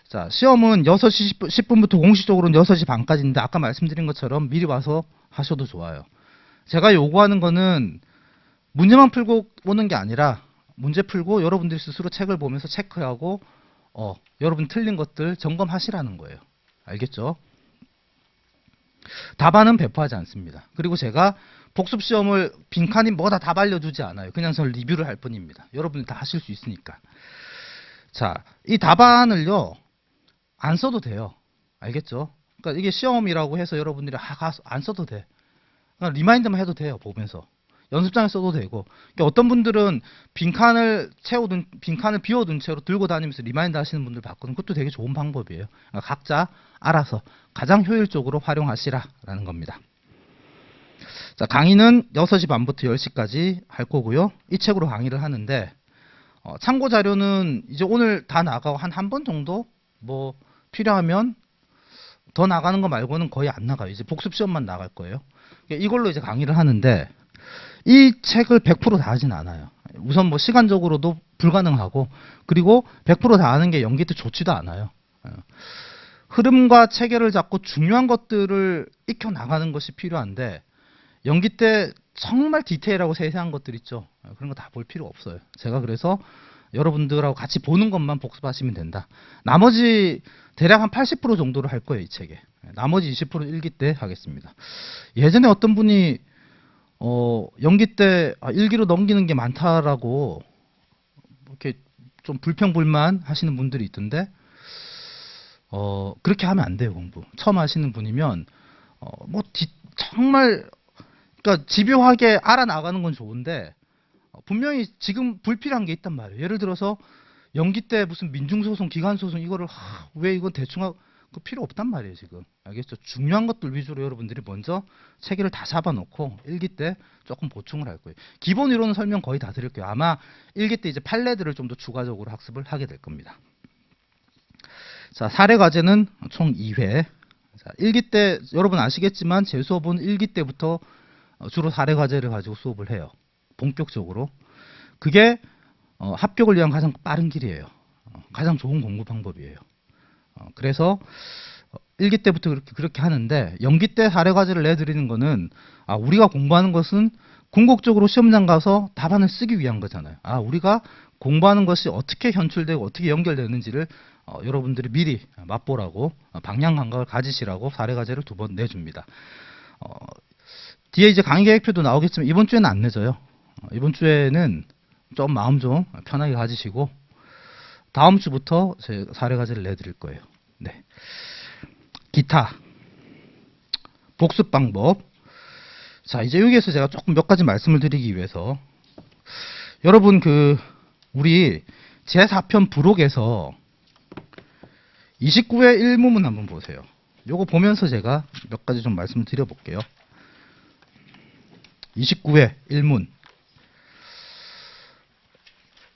A: 자, 시험은 6시 10분부터 공식적으로는 6시 반까지인데 아까 말씀드린 것처럼 미리 와서 하셔도 좋아요. 제가 요구하는 거는 문제만 풀고 오는 게 아니라 문제 풀고 여러분들이 스스로 책을 보면서 체크하고 여러분 틀린 것들 점검하시라는 거예요. 알겠죠? 답안은 배포하지 않습니다. 그리고 제가 복습 시험을 빈칸이 뭐다 답 알려주지 않아요. 그냥 저는 리뷰를 할 뿐입니다. 여러분들 다 하실 수 있으니까. 자, 이 답안을요 안 써도 돼요. 알겠죠? 그러니까 이게 시험이라고 해서 여러분들이 안 써도 돼. 그냥 리마인드만 해도 돼요. 보면서 연습장에 써도 되고. 그러니까 어떤 분들은 빈칸을 비워둔 채로 들고 다니면서 리마인드 하시는 분들 봤거든요. 그것도 되게 좋은 방법이에요. 그러니까 각자 알아서 가장 효율적으로 활용하시라라는 겁니다. 자, 강의는 6시 반부터 10시까지 할 거고요. 이 책으로 강의를 하는데 참고 자료는 이제 오늘 다 나가고 한 번 정도 뭐 필요하면 더 나가는 거 말고는 거의 안 나가요. 이제 복습 시험만 나갈 거예요. 이걸로 이제 강의를 하는데 이 책을 100%다 하진 않아요. 우선 뭐 시간적으로도 불가능하고 그리고 100%다 하는 게 연기 때 좋지도 않아요. 흐름과 체계를 잡고 중요한 것들을 익혀 나가는 것이 필요한데 연기 때 정말 디테일하고 세세한 것들 있죠. 그런 거 다 볼 필요 없어요. 제가 그래서 여러분들하고 같이 보는 것만 복습하시면 된다. 나머지 대략 한 80% 정도를 할 거예요, 이 책에. 나머지 20% 일기 때 하겠습니다. 예전에 어떤 분이 연기 때 일기로 넘기는 게 많다라고 이렇게 좀 불평불만 하시는 분들이 있던데 그렇게 하면 안 돼요, 공부. 처음 하시는 분이면 정말 그러니까 집요하게 알아나가는 건 좋은데 분명히 지금 불필요한 게 있단 말이에요. 예를 들어서 연기 때 무슨 민중소송, 기간소송 이거를 왜 이건 대충 하고 그 필요 없단 말이에요, 지금. 알겠죠? 중요한 것들 위주로 여러분들이 먼저 체계를 다 잡아놓고 일기 때 조금 보충을 할 거예요. 기본 이론 설명 거의 다 드릴 거예요. 아마 일기 때 이제 판례들을 좀 더 추가적으로 학습을 하게 될 겁니다. 자, 사례 과제는 총 2회. 자, 일기 때 여러분 아시겠지만 제 수업은 일기 때부터 주로 사례 과제를 가지고 수업을 해요. 본격적으로. 그게 합격을 위한 가장 빠른 길이에요. 가장 좋은 공부 방법이에요. 그래서 일기 때부터 그렇게 하는데 연기 때 사례 과제를 내드리는 거는 우리가 공부하는 것은 궁극적으로 시험장 가서 답안을 쓰기 위한 거잖아요. 우리가 공부하는 것이 어떻게 현출되고 어떻게 연결되는지를 여러분들이 미리 맛보라고 방향 감각을 가지시라고 사례 과제를 2번 내줍니다. 뒤에 이제 강의 계획표도 나오겠지만 이번 주에는 안 내줘요. 이번 주에는 좀 마음 좀 편하게 가지시고 다음 주부터 제 사례 과제를 내드릴 거예요. 네. 기타 복습 방법. 자, 이제 여기에서 제가 조금 몇 가지 말씀을 드리기 위해서 여러분 우리 제4편 부록에서 29회 1문문 한번 보세요. 요거 보면서 제가 몇 가지 좀 말씀을 드려볼게요. 29회 1문.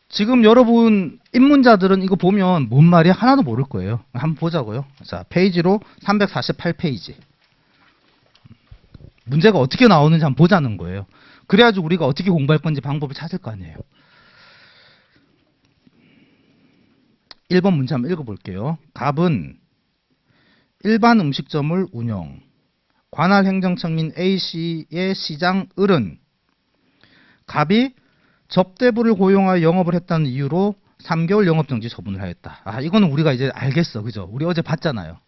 A: 지금 여러분 입문자들은 이거 보면 뭔 말이야 하나도 모를 거예요. 한번 보자고요. 자, 페이지로 348페이지. 문제가 어떻게 나오는지 한번 보자는 거예요. 그래야지 우리가 어떻게 공부할 건지 방법을 찾을 거 아니에요. 1번 문제 한번 읽어볼게요. 갑은 일반 음식점을 운영. 관할 행정청인 A씨의 시장 을은 갑이 접대부를 고용하여 영업을 했다는 이유로 3개월 영업정지 처분을 하였다. 이거는 우리가 이제 알겠어. 그죠? 우리 어제 봤잖아요.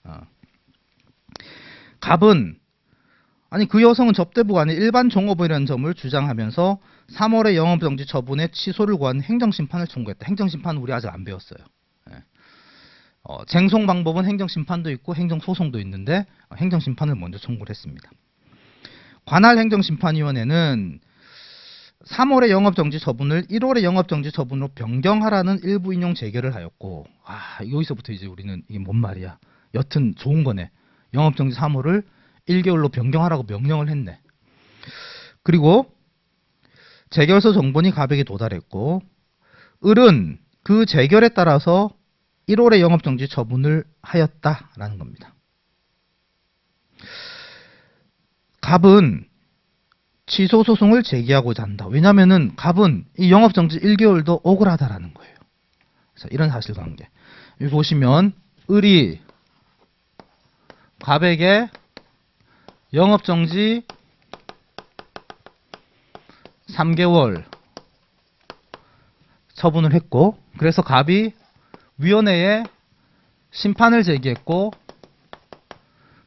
A: 갑은 그 여성은 접대부가 아닌 일반 종업원이라는 점을 주장하면서 3월에 영업정지 처분에 취소를 구한 행정심판을 청구했다. 행정심판은 우리 아직 안 배웠어요. 쟁송 방법은 행정심판도 있고 행정소송도 있는데 행정심판을 먼저 청구를 했습니다. 관할 행정심판위원회는 3월의 영업정지 처분을 1월의 영업정지 처분으로 변경하라는 일부 인용 재결을 하였고, 여기서부터 이제 우리는 이게 뭔 말이야. 여튼 좋은 거네. 영업정지 3월을 1개월로 변경하라고 명령을 했네. 그리고 재결서 정본이 갑에게 도달했고, 을은 그 재결에 따라서 1월의 영업정지 처분을 하였다라는 겁니다. 갑은 취소 소송을 제기하고자 한다. 왜냐면은 갑은 이 영업정지 1개월도 억울하다라는 거예요. 그래서 이런 사실관계. 여기 보시면 을이 갑에게 영업정지 3개월 처분을 했고, 그래서 갑이 위원회에 심판을 제기했고,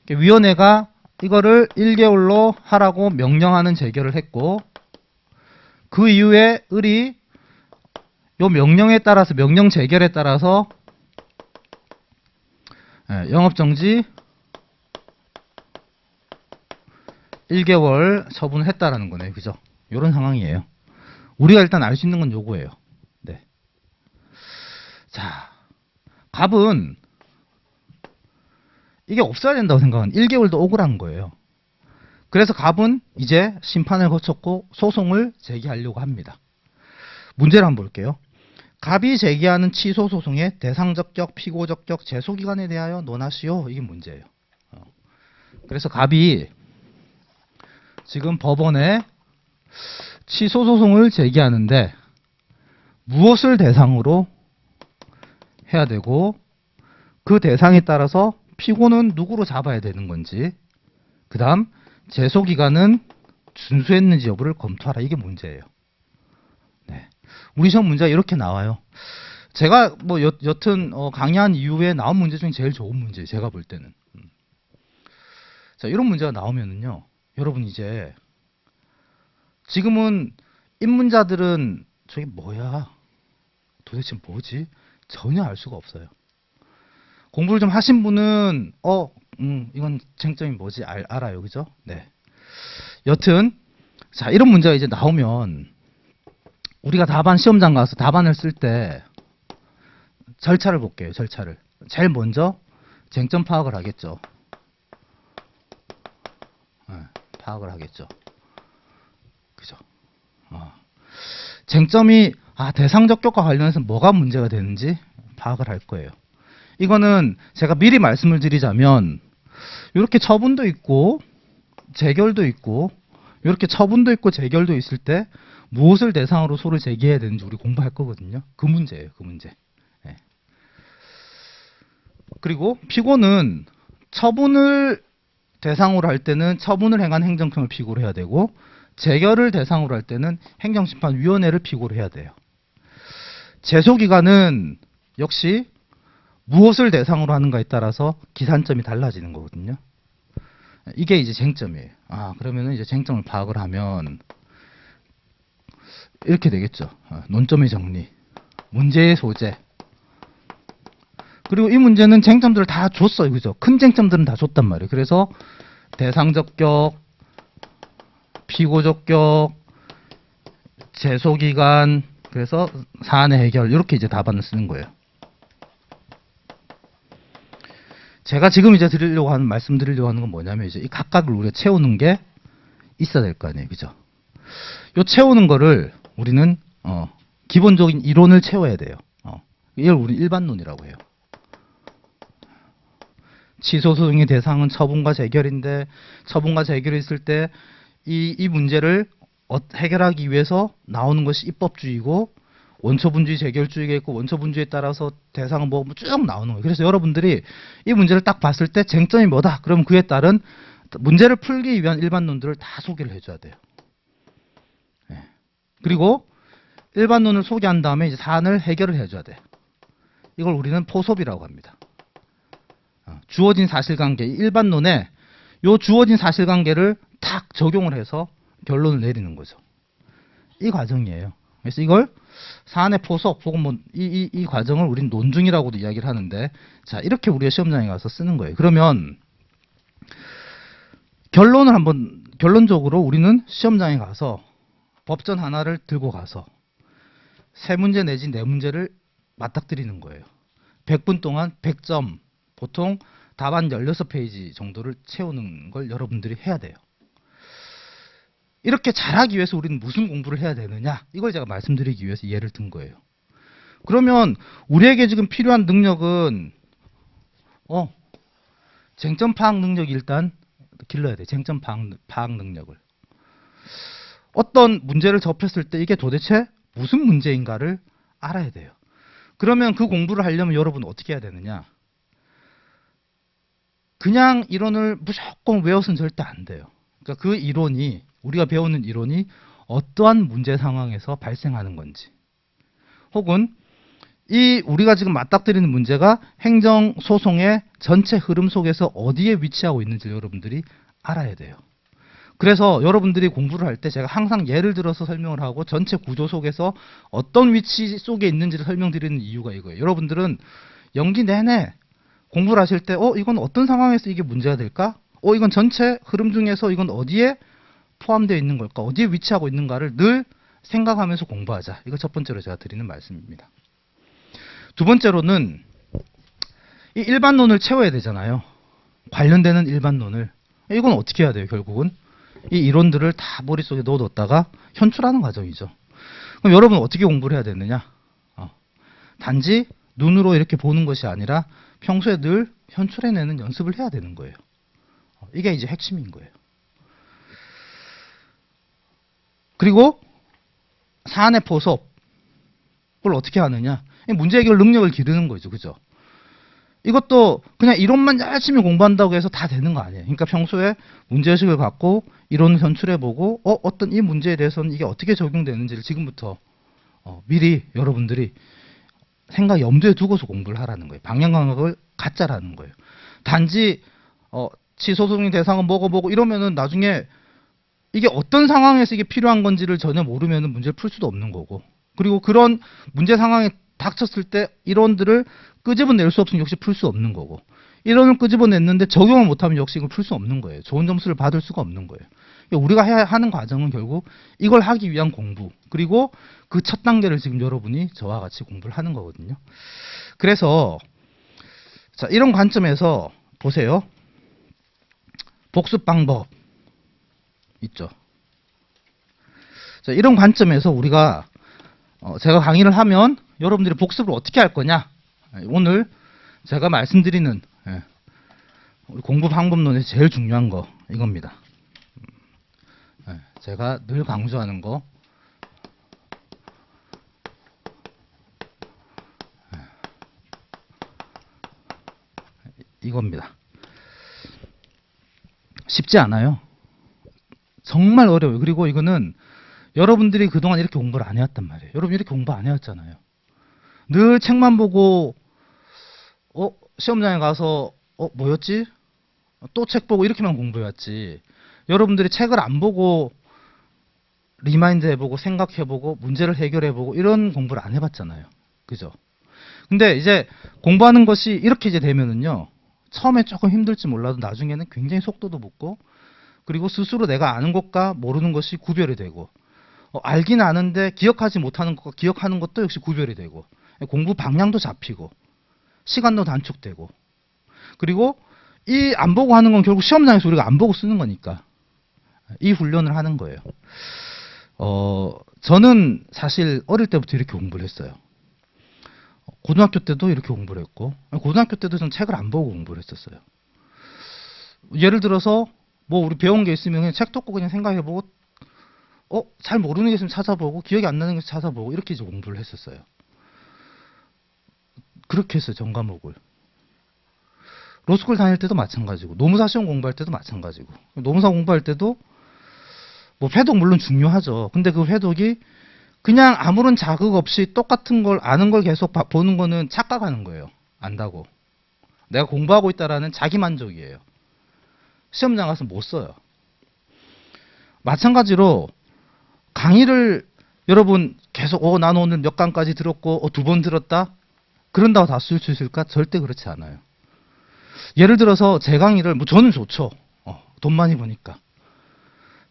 A: 위원회가 이거를 1개월로 하라고 명령하는 재결을 했고, 그 이후에 을이 요 명령에 따라서, 명령 재결에 따라서 영업정지 1개월 처분을 했다라는 거네요. 그죠? 요런 상황이에요. 우리가 일단 알 수 있는 건 요거예요. 네. 자, 갑은 이게 없어야 된다고 생각하는 1개월도 억울한 거예요. 그래서 갑은 이제 심판을 거쳤고 소송을 제기하려고 합니다. 문제를 한번 볼게요. 갑이 제기하는 취소 소송의 대상적격, 피고적격, 제소기간에 대하여 논하시오. 이게 문제예요. 그래서 갑이 지금 법원에 취소 소송을 제기하는데 무엇을 대상으로 해야 되고, 그 대상에 따라서 피고는 누구로 잡아야 되는 건지, 그 다음 제소기간은 준수했는지 여부를 검토하라. 이게 문제예요. 네. 우리 시험 문제가 이렇게 나와요. 제가 뭐 여튼 강의한 이후에 나온 문제 중에 제일 좋은 문제예요. 제가 볼 때는. 자, 이런 문제가 나오면은요, 여러분 이제 지금은 입문자들은 저게 뭐야? 도대체 뭐지? 전혀 알 수가 없어요. 공부를 좀 하신 분은 이건 쟁점이 뭐지 알아요. 그죠? 네. 여튼 자, 이런 문제가 이제 나오면 우리가 답안 시험장 가서 답안을 쓸 때 절차를 볼게요. 절차를. 제일 먼저 쟁점 파악을 하겠죠. 네, 파악을 하겠죠. 그죠? 쟁점이 대상적격과 관련해서 뭐가 문제가 되는지 파악을 할 거예요. 이거는 제가 미리 말씀을 드리자면 이렇게 처분도 있고 재결도 있고, 이렇게 처분도 있고 재결도 있을 때 무엇을 대상으로 소를 제기해야 되는지 우리 공부할 거거든요. 그 문제예요. 그 문제. 네. 그리고 피고는 처분을 대상으로 할 때는 처분을 행한 행정청을 피고로 해야 되고, 재결을 대상으로 할 때는 행정심판위원회를 피고로 해야 돼요. 제소기간은 역시 무엇을 대상으로 하는가에 따라서 기산점이 달라지는 거거든요. 이게 이제 쟁점이에요. 그러면은 이제 쟁점을 파악을 하면 이렇게 되겠죠. 논점의 정리, 문제의 소재. 그리고 이 문제는 쟁점들을 다 줬어요. 그죠? 큰 쟁점들은 다 줬단 말이에요. 그래서 대상적격, 피고적격, 제소기간, 그래서 사안의 해결, 이렇게 이제 답안을 쓰는 거예요. 제가 지금 이제 말씀드리려고 하는 건 뭐냐면, 이제 이 각각을 우리가 채우는 게 있어야 될 거 아니에요. 그죠? 요 채우는 거를 우리는, 기본적인 이론을 채워야 돼요. 이걸 우리 일반론이라고 해요. 취소소송의 대상은 처분과 재결인데, 처분과 재결이 있을 때, 이 문제를 해결하기 위해서 나오는 것이 입법주의고, 원초분주의, 재결주의가 있고, 원초분주의에 따라서 대상은 뭐 쭉 나오는 거예요. 그래서 여러분들이 이 문제를 딱 봤을 때 쟁점이 뭐다? 그러면 그에 따른 문제를 풀기 위한 일반론들을 다 소개를 해줘야 돼요. 네. 그리고 일반론을 소개한 다음에 이제 사안을 해결을 해줘야 돼. 이걸 우리는 포섭이라고 합니다. 주어진 사실관계, 일반론에 요 주어진 사실관계를 탁 적용을 해서 결론을 내리는 거죠. 이 과정이에요. 그래서 이걸 사안의 포섭 혹은 뭐 이 과정을 우리는 논증이라고도 이야기를 하는데, 자, 이렇게 우리가 시험장에 가서 쓰는 거예요. 그러면 결론적으로 우리는 시험장에 가서 법전 하나를 들고 가서 세 문제 내지 네 문제를 맞닥뜨리는 거예요. 100분 동안 100점, 보통 답안 16페이지 정도를 채우는 걸 여러분들이 해야 돼요. 이렇게 잘하기 위해서 우리는 무슨 공부를 해야 되느냐? 이걸 제가 말씀드리기 위해서 예를 든 거예요. 그러면 우리에게 지금 필요한 능력은 쟁점 파악 능력이 일단 길러야 돼. 쟁점 파악 능력을. 어떤 문제를 접했을 때 이게 도대체 무슨 문제인가를 알아야 돼요. 그러면 그 공부를 하려면 여러분 어떻게 해야 되느냐? 그냥 이론을 무조건 외워서는 절대 안 돼요. 그러니까 그 이론이, 우리가 배우는 이론이 어떠한 문제 상황에서 발생하는 건지, 혹은 이 우리가 지금 맞닥뜨리는 문제가 행정소송의 전체 흐름 속에서 어디에 위치하고 있는지 여러분들이 알아야 돼요. 그래서 여러분들이 공부를 할 때 제가 항상 예를 들어서 설명을 하고 전체 구조 속에서 어떤 위치 속에 있는지를 설명드리는 이유가 이거예요. 여러분들은 연기 내내 공부를 하실 때 이건 어떤 상황에서 이게 문제가 될까? 이건 전체 흐름 중에서 이건 어디에 포함되어 있는 걸까? 어디에 위치하고 있는가를 늘 생각하면서 공부하자. 이거 첫 번째로 제가 드리는 말씀입니다. 두 번째로는 이 일반론을 채워야 되잖아요. 관련되는 일반론을. 이건 어떻게 해야 돼요, 결국은? 이 이론들을 다 머릿속에 넣어뒀다가 현출하는 과정이죠. 그럼 여러분 어떻게 공부를 해야 되느냐? 단지 눈으로 이렇게 보는 것이 아니라 평소에 늘 현출해내는 연습을 해야 되는 거예요. 이게 이제 핵심인 거예요. 그리고 사안의 포섭을 어떻게 하느냐? 문제 해결 능력을 기르는 거죠. 그죠? 이것도 그냥 이론만 열심히 공부한다고 해서 다 되는 거 아니에요. 그러니까 평소에 문제의식을 갖고 이론을 현출해보고 어떤 이 문제에 대해서는 이게 어떻게 적용되는지를 지금부터 미리 여러분들이 생각 염두에 두고서 공부를 하라는 거예요. 방향 감각을 갖자라는 거예요. 단지 취소소송의 대상은 뭐고 이러면은 나중에 이게 어떤 상황에서 이게 필요한 건지를 전혀 모르면은 문제를 풀 수도 없는 거고, 그리고 그런 문제 상황에 닥쳤을 때 이론들을 끄집어낼 수 없으면 역시 풀 수 없는 거고, 이론을 끄집어냈는데 적용을 못하면 역시 이걸 풀 수 없는 거예요. 좋은 점수를 받을 수가 없는 거예요. 그러니까 우리가 해야 하는 과정은 결국 이걸 하기 위한 공부, 그리고 그 첫 단계를 지금 여러분이 저와 같이 공부를 하는 거거든요. 그래서 자, 이런 관점에서 보세요. 복습 방법 있죠. 자, 이런 관점에서 우리가 제가 강의를 하면 여러분들이 복습을 어떻게 할 거냐? 오늘 제가 말씀드리는 공부 방법론에서 제일 중요한 거 이겁니다. 제가 늘 강조하는 거 이겁니다. 쉽지 않아요. 정말 어려워요. 그리고 이거는 여러분들이 그동안 이렇게 공부를 안 해왔단 말이에요. 여러분 이렇게 공부 안 해왔잖아요. 늘 책만 보고 시험장에 가서 뭐였지? 또 책 보고 이렇게만 공부해왔지. 여러분들이 책을 안 보고 리마인드 해보고 생각해보고 문제를 해결해보고 이런 공부를 안 해봤잖아요. 그죠? 근데 이제 공부하는 것이 이렇게 이제 되면은요, 처음에 조금 힘들지 몰라도 나중에는 굉장히 속도도 붙고, 그리고 스스로 내가 아는 것과 모르는 것이 구별이 되고, 알긴 아는데 기억하지 못하는 것과 기억하는 것도 역시 구별이 되고, 공부 방향도 잡히고, 시간도 단축되고, 그리고 이 안 보고 하는 건 결국 시험장에서 우리가 안 보고 쓰는 거니까 이 훈련을 하는 거예요. 저는 사실 어릴 때부터 이렇게 공부를 했어요. 고등학교 때도 이렇게 공부를 했고, 고등학교 때도 전 책을 안 보고 공부를 했었어요. 예를 들어서 뭐 우리 배운 게 있으면 그냥 책 덮고 그냥 생각해보고, 잘 모르는 게 있으면 찾아보고, 기억이 안 나는 게 있으면 찾아보고, 이렇게 이제 공부를 했었어요. 그렇게 했어요, 전 과목을. 로스쿨 다닐 때도 마찬가지고, 노무사 시험 공부할 때도 마찬가지고, 노무사 공부할 때도 뭐 회독 물론 중요하죠. 근데 그 회독이 그냥 아무런 자극 없이 똑같은 걸 아는 걸 계속 보는 거는 착각하는 거예요. 안다고. 내가 공부하고 있다라는 자기 만족이에요. 시험장 가서 못 써요. 마찬가지로 강의를 여러분 계속 난 오늘 몇 강까지 들었고 2번 들었다? 그런다고 다 쓸 수 있을까? 절대 그렇지 않아요. 예를 들어서 제 강의를 저는 좋죠. 돈 많이 버니까.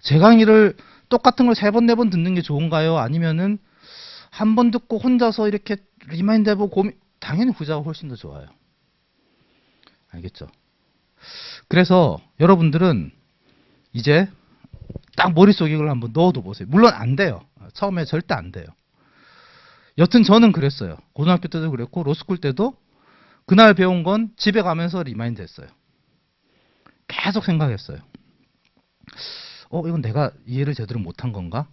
A: 제 강의를 똑같은 걸 3번, 4번 듣는 게 좋은가요? 아니면은 한 번 듣고 혼자서 이렇게 리마인드 해보고 고민, 당연히 후자가 훨씬 더 좋아요. 알겠죠? 그래서 여러분들은 이제 딱 머릿속에 이걸 한번 넣어도 보세요. 물론 안 돼요. 처음에 절대 안 돼요. 여튼 저는 그랬어요. 고등학교 때도 그랬고 로스쿨 때도 그날 배운 건 집에 가면서 리마인드 했어요. 계속 생각했어요. 이건 내가 이해를 제대로 못한 건가?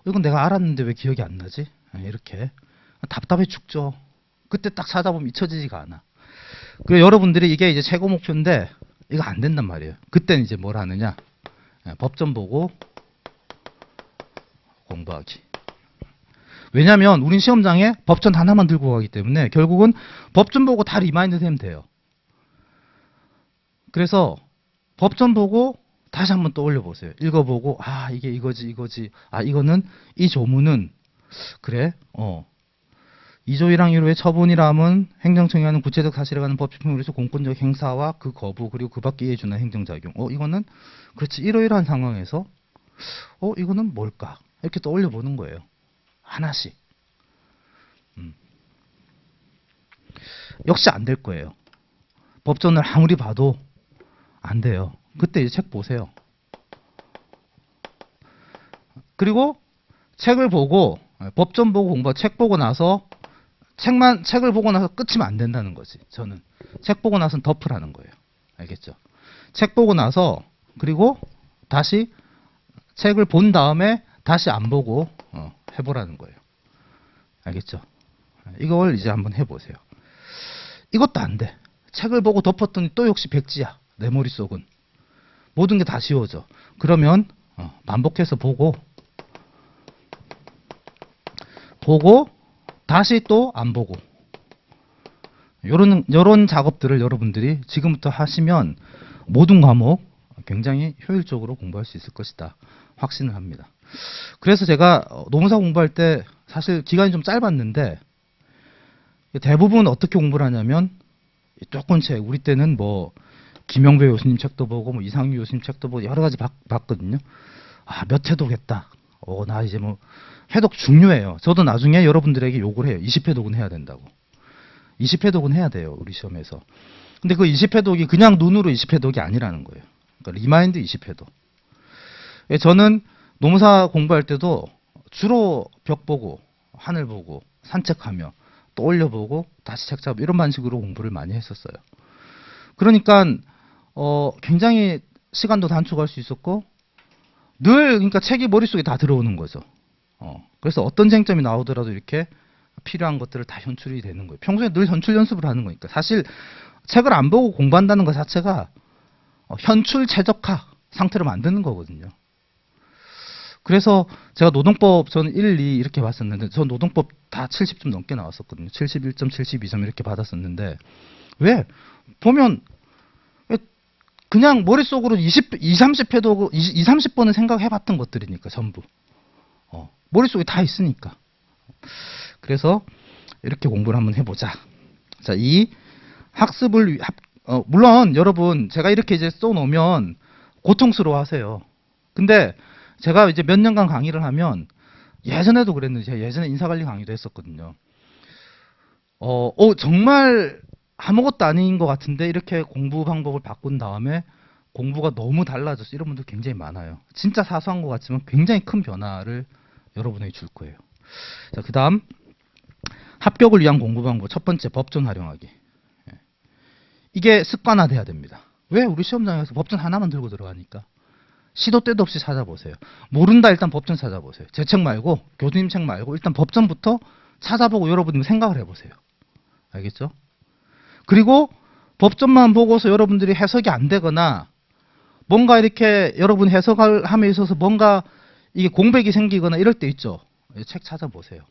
A: 이건 내가 알았는데 왜 기억이 안 나지? 이렇게 답답해 죽죠. 그때 딱 찾아보면 잊혀지지가 않아. 그리고 여러분들이 이게 이제 최고 목표인데 이거 안 된단 말이에요. 그때는 이제 뭘 하느냐? 법전 보고 공부하기. 왜냐하면 우린 시험장에 법전 하나만 들고 가기 때문에 결국은 법전 보고 다 리마인드 되면 돼요. 그래서 법전 보고 다시 한번 떠올려 보세요. 읽어보고 이게 이거지. 이거는 이 조문은 그래. 2조 1항 1호의 처분이라 함은 행정청이 하는 구체적 사실에 관한 법 집행에 의해서 공권적 행사와 그 거부 그리고 그 밖에 이에 준한 행정작용. 이거는 그렇지 이러이러한 상황에서 이거는 뭘까? 이렇게 떠올려 보는 거예요. 하나씩. 역시 안 될 거예요. 법전을 아무리 봐도 안 돼요. 그때 이제 책 보세요. 그리고 책을 보고 법전 보고 공부하고 책 보고 나서 책을 보고 나서 끝이면 안 된다는 거지. 저는 책 보고 나서는 덮으라는 거예요. 알겠죠? 책 보고 나서 그리고 다시 책을 본 다음에 다시 안 보고 해보라는 거예요. 알겠죠? 이걸 이제 한번 해보세요. 이것도 안 돼. 책을 보고 덮었더니 또 역시 백지야. 내 머릿속은. 모든 게 다 지워져. 그러면 반복해서 보고 다시 또 안 보고 요런 작업들을 여러분들이 지금부터 하시면 모든 과목 굉장히 효율적으로 공부할 수 있을 것이다. 확신을 합니다. 그래서 제가 노무사 공부할 때 사실 기간이 좀 짧았는데 대부분 어떻게 공부를 하냐면 조금 책 우리 때는 뭐 김영배 교수님 책도 보고 뭐 이상규 교수님 책도 보고 여러 가지 봤거든요. 몇 회독했다. 나 이제 뭐 회독 중요해요. 저도 나중에 여러분들에게 욕을 해요. 20회독은 해야 된다고. 20회독은 해야 돼요. 우리 시험에서. 근데 그 20회독이 그냥 눈으로 20회독이 아니라는 거예요. 그러니까 리마인드 20회독. 저는 노무사 공부할 때도 주로 벽 보고 하늘 보고 산책하며 또 올려보고 다시 책 잡고 이런 방식으로 공부를 많이 했었어요. 그러니까 굉장히 시간도 단축할 수 있었고 그러니까 책이 머릿속에 다 들어오는 거죠. 그래서 어떤 쟁점이 나오더라도 이렇게 필요한 것들을 다 현출이 되는 거예요. 평소에 늘 현출 연습을 하는 거니까. 사실 책을 안 보고 공부한다는 것 자체가 현출 최적화 상태로 만드는 거거든요. 그래서 제가 노동법 저는 1, 2 이렇게 봤었는데 전 노동법 다 70점 넘게 나왔었거든요. 71점, 72점 이렇게 받았었는데 왜? 보면 그냥 머릿속으로 30회도 30번은 생각해봤던 것들이니까 전부. 머릿속에 다 있으니까. 그래서 이렇게 공부를 한번 해보자. 자, 이 학습을 물론 여러분 제가 이렇게 이제 써놓으면 고통스러워하세요. 근데 제가 이제 몇 년간 강의를 하면 예전에도 그랬는데 제가 예전에 인사관리 강의도 했었거든요. 정말 아무것도 아닌 것 같은데 이렇게 공부 방법을 바꾼 다음에 공부가 너무 달라졌어. 이런 분들 굉장히 많아요. 진짜 사소한 것 같지만 굉장히 큰 변화를 여러분에게 줄 거예요. 자, 그 다음 합격을 위한 공부 방법 첫 번째 법전 활용하기. 이게 습관화돼야 됩니다. 왜? 우리 시험장에서 법전 하나만 들고 들어가니까. 시도 때도 없이 찾아보세요. 모른다 일단 법전 찾아보세요. 제 책 말고 교수님 책 말고 일단 법전부터 찾아보고 여러분이 생각을 해보세요. 알겠죠? 그리고 법전만 보고서 여러분들이 해석이 안 되거나 뭔가 이렇게 여러분 해석을 함에 있어서 뭔가 이게 공백이 생기거나 이럴 때 있죠. 책 찾아보세요.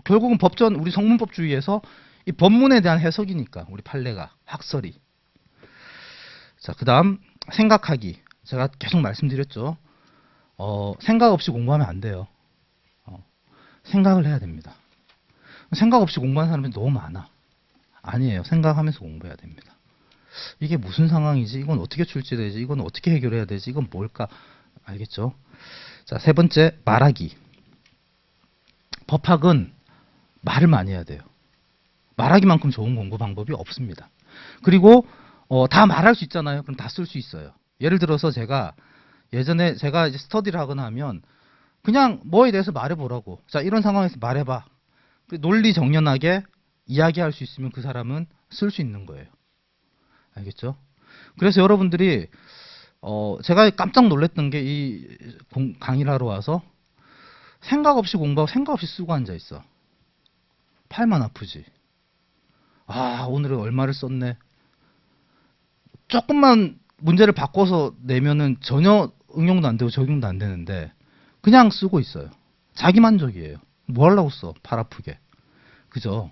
A: 결국은 법전 우리 성문법주의에서 이 법문에 대한 해석이니까 우리 판례가 학설이. 자, 그다음 생각하기. 제가 계속 말씀드렸죠. 생각 없이 공부하면 안 돼요. 생각을 해야 됩니다. 생각 없이 공부하는 사람이 너무 많아. 아니에요. 생각하면서 공부해야 됩니다. 이게 무슨 상황이지? 이건 어떻게 출제되지? 이건 어떻게 해결해야 되지? 이건 뭘까? 알겠죠? 자, 세 번째, 말하기. 법학은 말을 많이 해야 돼요. 말하기만큼 좋은 공부 방법이 없습니다. 그리고 다 말할 수 있잖아요. 그럼 다 쓸 수 있어요. 예를 들어서 제가 예전에 제가 이제 스터디를 하거나 하면 그냥 뭐에 대해서 말해보라고. 자, 이런 상황에서 말해봐. 논리 정연하게 이야기할 수 있으면 그 사람은 쓸 수 있는 거예요. 알겠죠? 그래서 여러분들이 제가 깜짝 놀랐던 게 이 강의를 하러 와서 생각 없이 공부하고 생각 없이 쓰고 앉아 있어. 팔만 아프지. 아, 오늘은 얼마를 썼네. 조금만 문제를 바꿔서 내면은 전혀 응용도 안 되고 적용도 안 되는데 그냥 쓰고 있어요. 자기 만족이에요. 뭐 하려고 써? 팔 아프게. 그죠?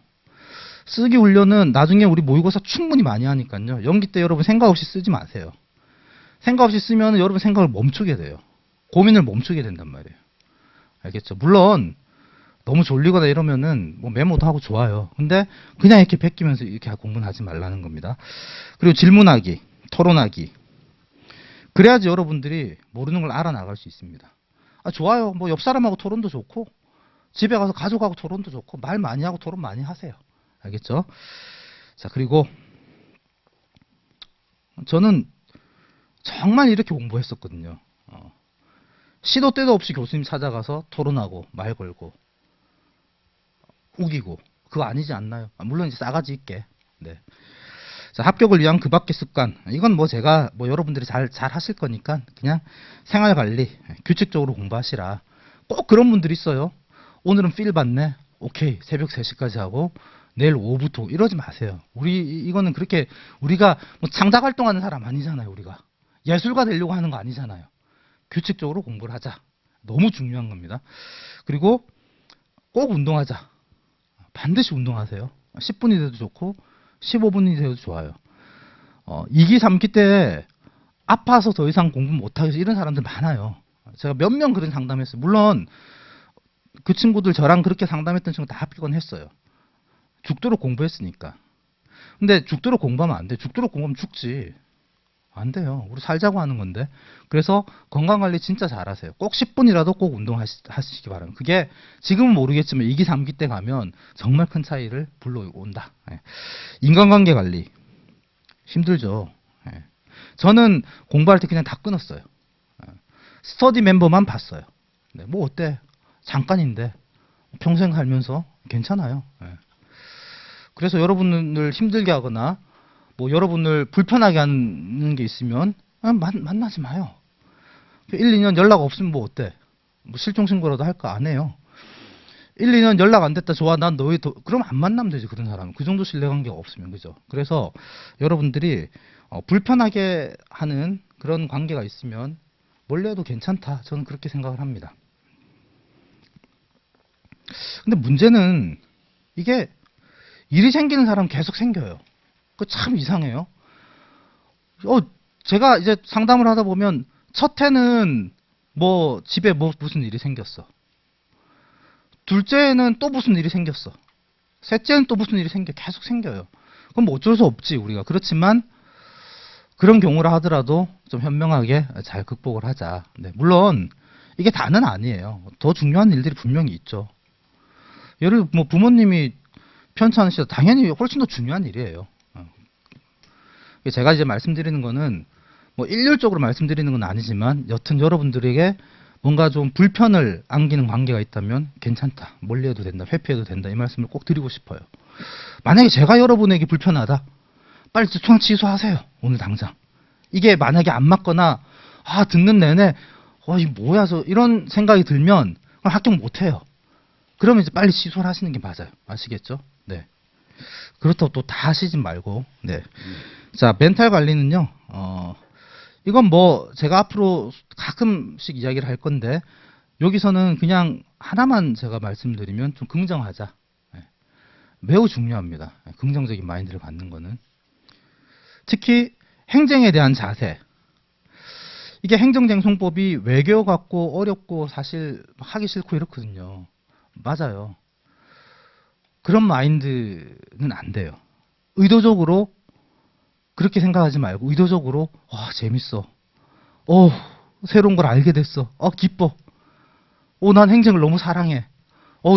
A: 쓰기 훈련은 나중에 우리 모의고사 충분히 많이 하니까요. 연기 때 여러분 생각 없이 쓰지 마세요. 생각 없이 쓰면 여러분 생각을 멈추게 돼요. 고민을 멈추게 된단 말이에요. 알겠죠? 물론 너무 졸리거나 이러면은 뭐 메모도 하고 좋아요. 근데 그냥 이렇게 베끼면서 이렇게 공부는 하지 말라는 겁니다. 그리고 질문하기, 토론하기. 그래야지 여러분들이 모르는 걸 알아나갈 수 있습니다. 아, 좋아요. 뭐 옆 사람하고 토론도 좋고 집에 가서 가족하고 토론도 좋고 말 많이 하고 토론 많이 하세요. 알겠죠? 자, 그리고 저는 정말 이렇게 공부했었거든요. 시도 때도 없이 교수님 찾아가서 토론하고 말 걸고 우기고 그거 아니지 않나요? 물론 이제 싸가지 있게. 네. 자, 합격을 위한 그 밖의 습관. 이건 뭐 제가 뭐 여러분들이 잘 하실 거니까 그냥 생활 관리 규칙적으로 공부하시라. 꼭 그런 분들이 있어요. 오늘은 필 받네. 오케이. 새벽 3시까지 하고 내일 오후부터 이러지 마세요. 이거는 그렇게 우리가 뭐 창작 활동하는 사람 아니잖아요, 우리가. 예술가 되려고 하는 거 아니잖아요. 규칙적으로 공부를 하자. 너무 중요한 겁니다. 그리고 꼭 운동하자. 반드시 운동하세요. 10분이 돼도 좋고 15분이 돼도 좋아요. 2기, 3기 때 아파서 더 이상 공부 못하겠어 이런 사람들 많아요. 제가 몇 명 그런 상담했어요. 물론 그 친구들 저랑 그렇게 상담했던 친구 다 합격은 했어요. 죽도록 공부했으니까. 근데 죽도록 공부하면 안 돼. 죽도록 공부하면 죽지. 안 돼요. 우리 살자고 하는 건데. 그래서 건강관리 진짜 잘하세요. 꼭 10분이라도 꼭 운동하시기 바랍니다. 그게 지금은 모르겠지만 2기, 3기 때 가면 정말 큰 차이를 불러온다. 인간관계 관리. 힘들죠. 저는 공부할 때 그냥 다 끊었어요. 스터디 멤버만 봤어요. 뭐 어때? 잠깐인데. 평생 살면서 괜찮아요. 그래서 여러분을 힘들게 하거나 뭐 여러분을 불편하게 하는 게 있으면 만나지 마요. 1, 2년 연락 없으면 뭐 어때? 뭐 실종 신고라도 할까? 안 해요. 1, 2년 연락 안 됐다. 좋아. 난 너희 그럼 안 만나면 되지. 그런 사람. 그 정도 신뢰관계가 없으면. 그죠? 그래서 여러분들이 불편하게 하는 그런 관계가 있으면 멀리 해도 괜찮다. 저는 그렇게 생각을 합니다. 근데 문제는 이게 일이 생기는 사람 계속 생겨요. 그 참 이상해요. 제가 이제 상담을 하다 보면 첫 해는 뭐 집에 뭐 무슨 일이 생겼어. 둘째는 또 무슨 일이 생겼어. 셋째는 또 무슨 일이 계속 생겨요. 그럼 뭐 어쩔 수 없지 우리가. 그렇지만 그런 경우라 하더라도 좀 현명하게 잘 극복을 하자. 네, 물론 이게 다는 아니에요. 더 중요한 일들이 분명히 있죠. 예를 뭐 부모님이 편찮으시다. 당연히 훨씬 더 중요한 일이에요. 제가 이제 말씀드리는 거는 뭐 일률적으로 말씀드리는 건 아니지만 여튼 여러분들에게 뭔가 좀 불편을 안기는 관계가 있다면 괜찮다. 멀리해도 된다. 회피해도 된다. 이 말씀을 꼭 드리고 싶어요. 만약에 제가 여러분에게 불편하다. 빨리 통화 취소하세요. 오늘 당장. 이게 만약에 안 맞거나 듣는 내내 이게 뭐야 이런 생각이 들면 합격 못해요. 그러면 이제 빨리 취소를 하시는 게 맞아요. 아시겠죠? 네. 그렇다고 또 다 하시진 말고. 네. 자, 멘탈 관리는요. 이건 뭐 제가 앞으로 가끔씩 이야기를 할 건데 여기서는 그냥 하나만 제가 말씀드리면 좀 긍정하자. 매우 중요합니다. 긍정적인 마인드를 갖는 거는. 특히 행정에 대한 자세. 이게 행정쟁송법이 외교 같고 어렵고 사실 하기 싫고 이렇거든요. 맞아요. 그런 마인드는 안 돼요. 의도적으로 그렇게 생각하지 말고 의도적으로 재밌어. 새로운 걸 알게 됐어. 기뻐. 난 행정을 너무 사랑해.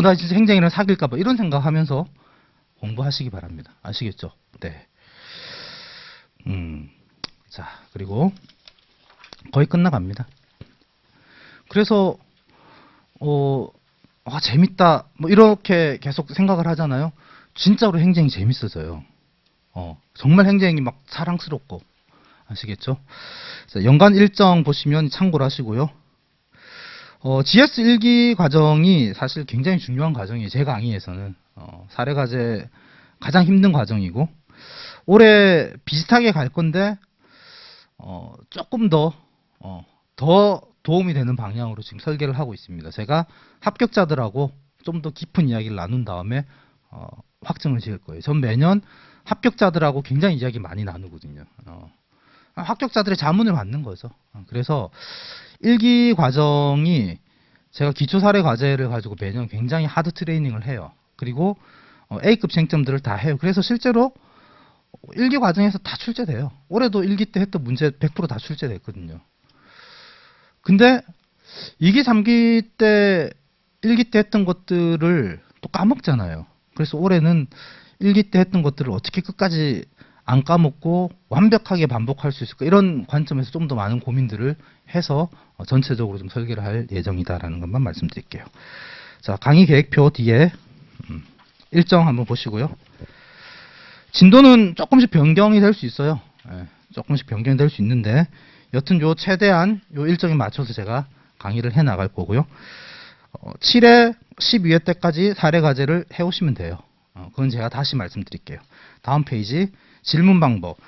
A: 나 진짜 행정이랑 사귈까봐. 이런 생각하면서 공부하시기 바랍니다. 아시겠죠? 네. 자, 그리고 거의 끝나갑니다. 그래서, 재밌다. 뭐, 이렇게 계속 생각을 하잖아요. 진짜로 행정이 재밌어져요. 정말 행정이 막 사랑스럽고. 아시겠죠? 자, 연간 일정 보시면 참고를 하시고요. GS 1기 과정이 사실 굉장히 중요한 과정이에요. 제 강의에서는. 사례과제 가장 힘든 과정이고, 올해 비슷하게 갈 건데, 조금 더 도움이 되는 방향으로 지금 설계를 하고 있습니다. 제가 합격자들하고 좀 더 깊은 이야기를 나눈 다음에, 확정을 지을 거예요. 전 매년 합격자들하고 굉장히 이야기 많이 나누거든요. 합격자들의 자문을 받는 거죠. 그래서 1기 과정이 제가 기초사례 과제를 가지고 매년 굉장히 하드 트레이닝을 해요. 그리고 A급 쟁점들을 다 해요. 그래서 실제로 1기 과정에서 다 출제돼요. 올해도 1기 때 했던 문제 100% 다 출제됐거든요. 근데 2기, 3기 때 1기 때 했던 것들을 또 까먹잖아요. 그래서 올해는 1기 때 했던 것들을 어떻게 끝까지 안 까먹고 완벽하게 반복할 수 있을까, 이런 관점에서 좀 더 많은 고민들을 해서 전체적으로 좀 설계를 할 예정이다라는 것만 말씀드릴게요. 자, 강의 계획표 뒤에 일정 한번 보시고요. 진도는 조금씩 변경이 될 수 있어요. 조금씩 변경이 될 수 있는데, 여튼 요 최대한 요 일정에 맞춰서 제가 강의를 해 나갈 거고요. 7회, 12회 때까지 사례 과제를 해오시면 돼요. 그건 제가 다시 말씀드릴게요. 다음 페이지, 질문 방법.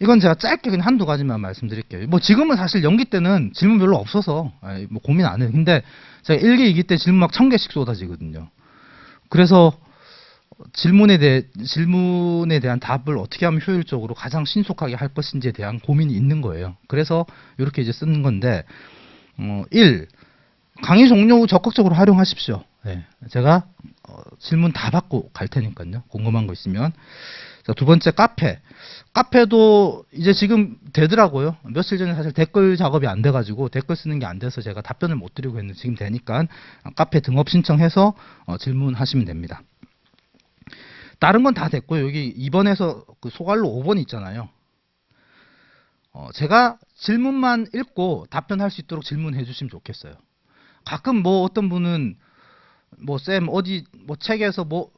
A: 이건 제가 짧게 그냥 한두 가지만 말씀드릴게요. 뭐 지금은 사실 연기 때는 질문 별로 없어서 뭐 고민 안 해요. 근데 제가 1기, 2기 때 질문 막 1000개씩 쏟아지거든요. 그래서 질문에 대한 답을 어떻게 하면 효율적으로 가장 신속하게 할 것인지에 대한 고민이 있는 거예요. 그래서 이렇게 이제 쓰는 건데, 1. 강의 종료 후 적극적으로 활용하십시오. 제가 질문 다 받고 갈 테니까요. 궁금한 거 있으면. 자, 두 번째, 카페. 카페도 이제 지금 되더라고요. 며칠 전에 사실 댓글 작업이 안 돼가지고 댓글 쓰는 게 안 돼서 제가 답변을 못 드리고 했는데 지금 되니까 카페 등업 신청해서 질문하시면 됩니다. 다른 건 다 됐고요. 여기 2번에서 그 소갈로 5번 있잖아요. 제가 질문만 읽고 답변할 수 있도록 질문해 주시면 좋겠어요. 가끔 뭐 어떤 분은 뭐 쌤 어디 뭐 책에서 뭐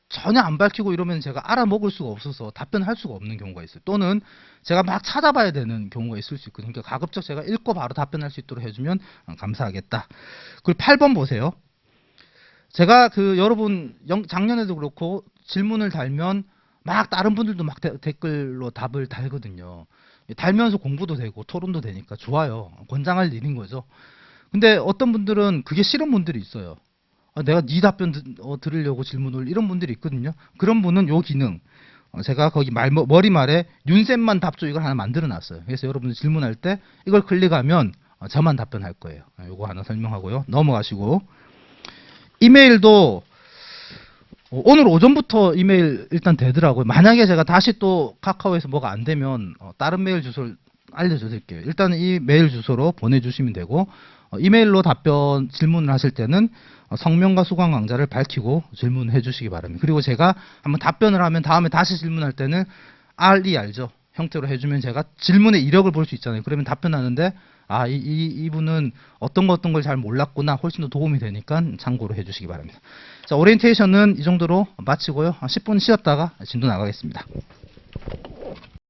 A: 전혀 안 밝히고 이러면 제가 알아먹을 수가 없어서 답변할 수가 없는 경우가 있어요. 또는 제가 막 찾아봐야 되는 경우가 있을 수 있거든요. 그러니까 가급적 제가 읽고 바로 답변할 수 있도록 해주면 감사하겠다. 그리고 8번 보세요. 제가 여러분 작년에도 그렇고 질문을 달면 막 다른 분들도 막 댓글로 답을 달거든요. 달면서 공부도 되고 토론도 되니까 좋아요. 권장할 일인 거죠. 근데 어떤 분들은 그게 싫은 분들이 있어요. 내가 네 답변 들으려고 질문을, 이런 분들이 있거든요. 그런 분은 요 기능, 제가 거기 머리말에 윤쌤만 답조 이걸 하나 만들어 놨어요. 그래서 여러분들 질문할 때 이걸 클릭하면 저만 답변할 거예요. 요거 하나 설명하고요. 넘어가시고, 이메일도 오늘 오전부터 이메일 일단 되더라고요. 만약에 제가 다시 또 카카오에서 뭐가 안 되면 다른 메일 주소를 알려드릴게요. 일단 이 메일 주소로 보내주시면 되고, 이메일로 질문을 하실 때는 성명과 수강 강좌를 밝히고 질문해 주시기 바랍니다. 그리고 제가 한번 답변을 하면 다음에 다시 질문할 때는 RER죠 형태로 해주면 제가 질문의 이력을 볼 수 있잖아요. 그러면 답변하는데 이분은 어떤 걸 잘 몰랐구나, 훨씬 더 도움이 되니까 참고로 해주시기 바랍니다. 자, 오리엔테이션은 이 정도로 마치고요. 10분 쉬었다가 진도 나가겠습니다.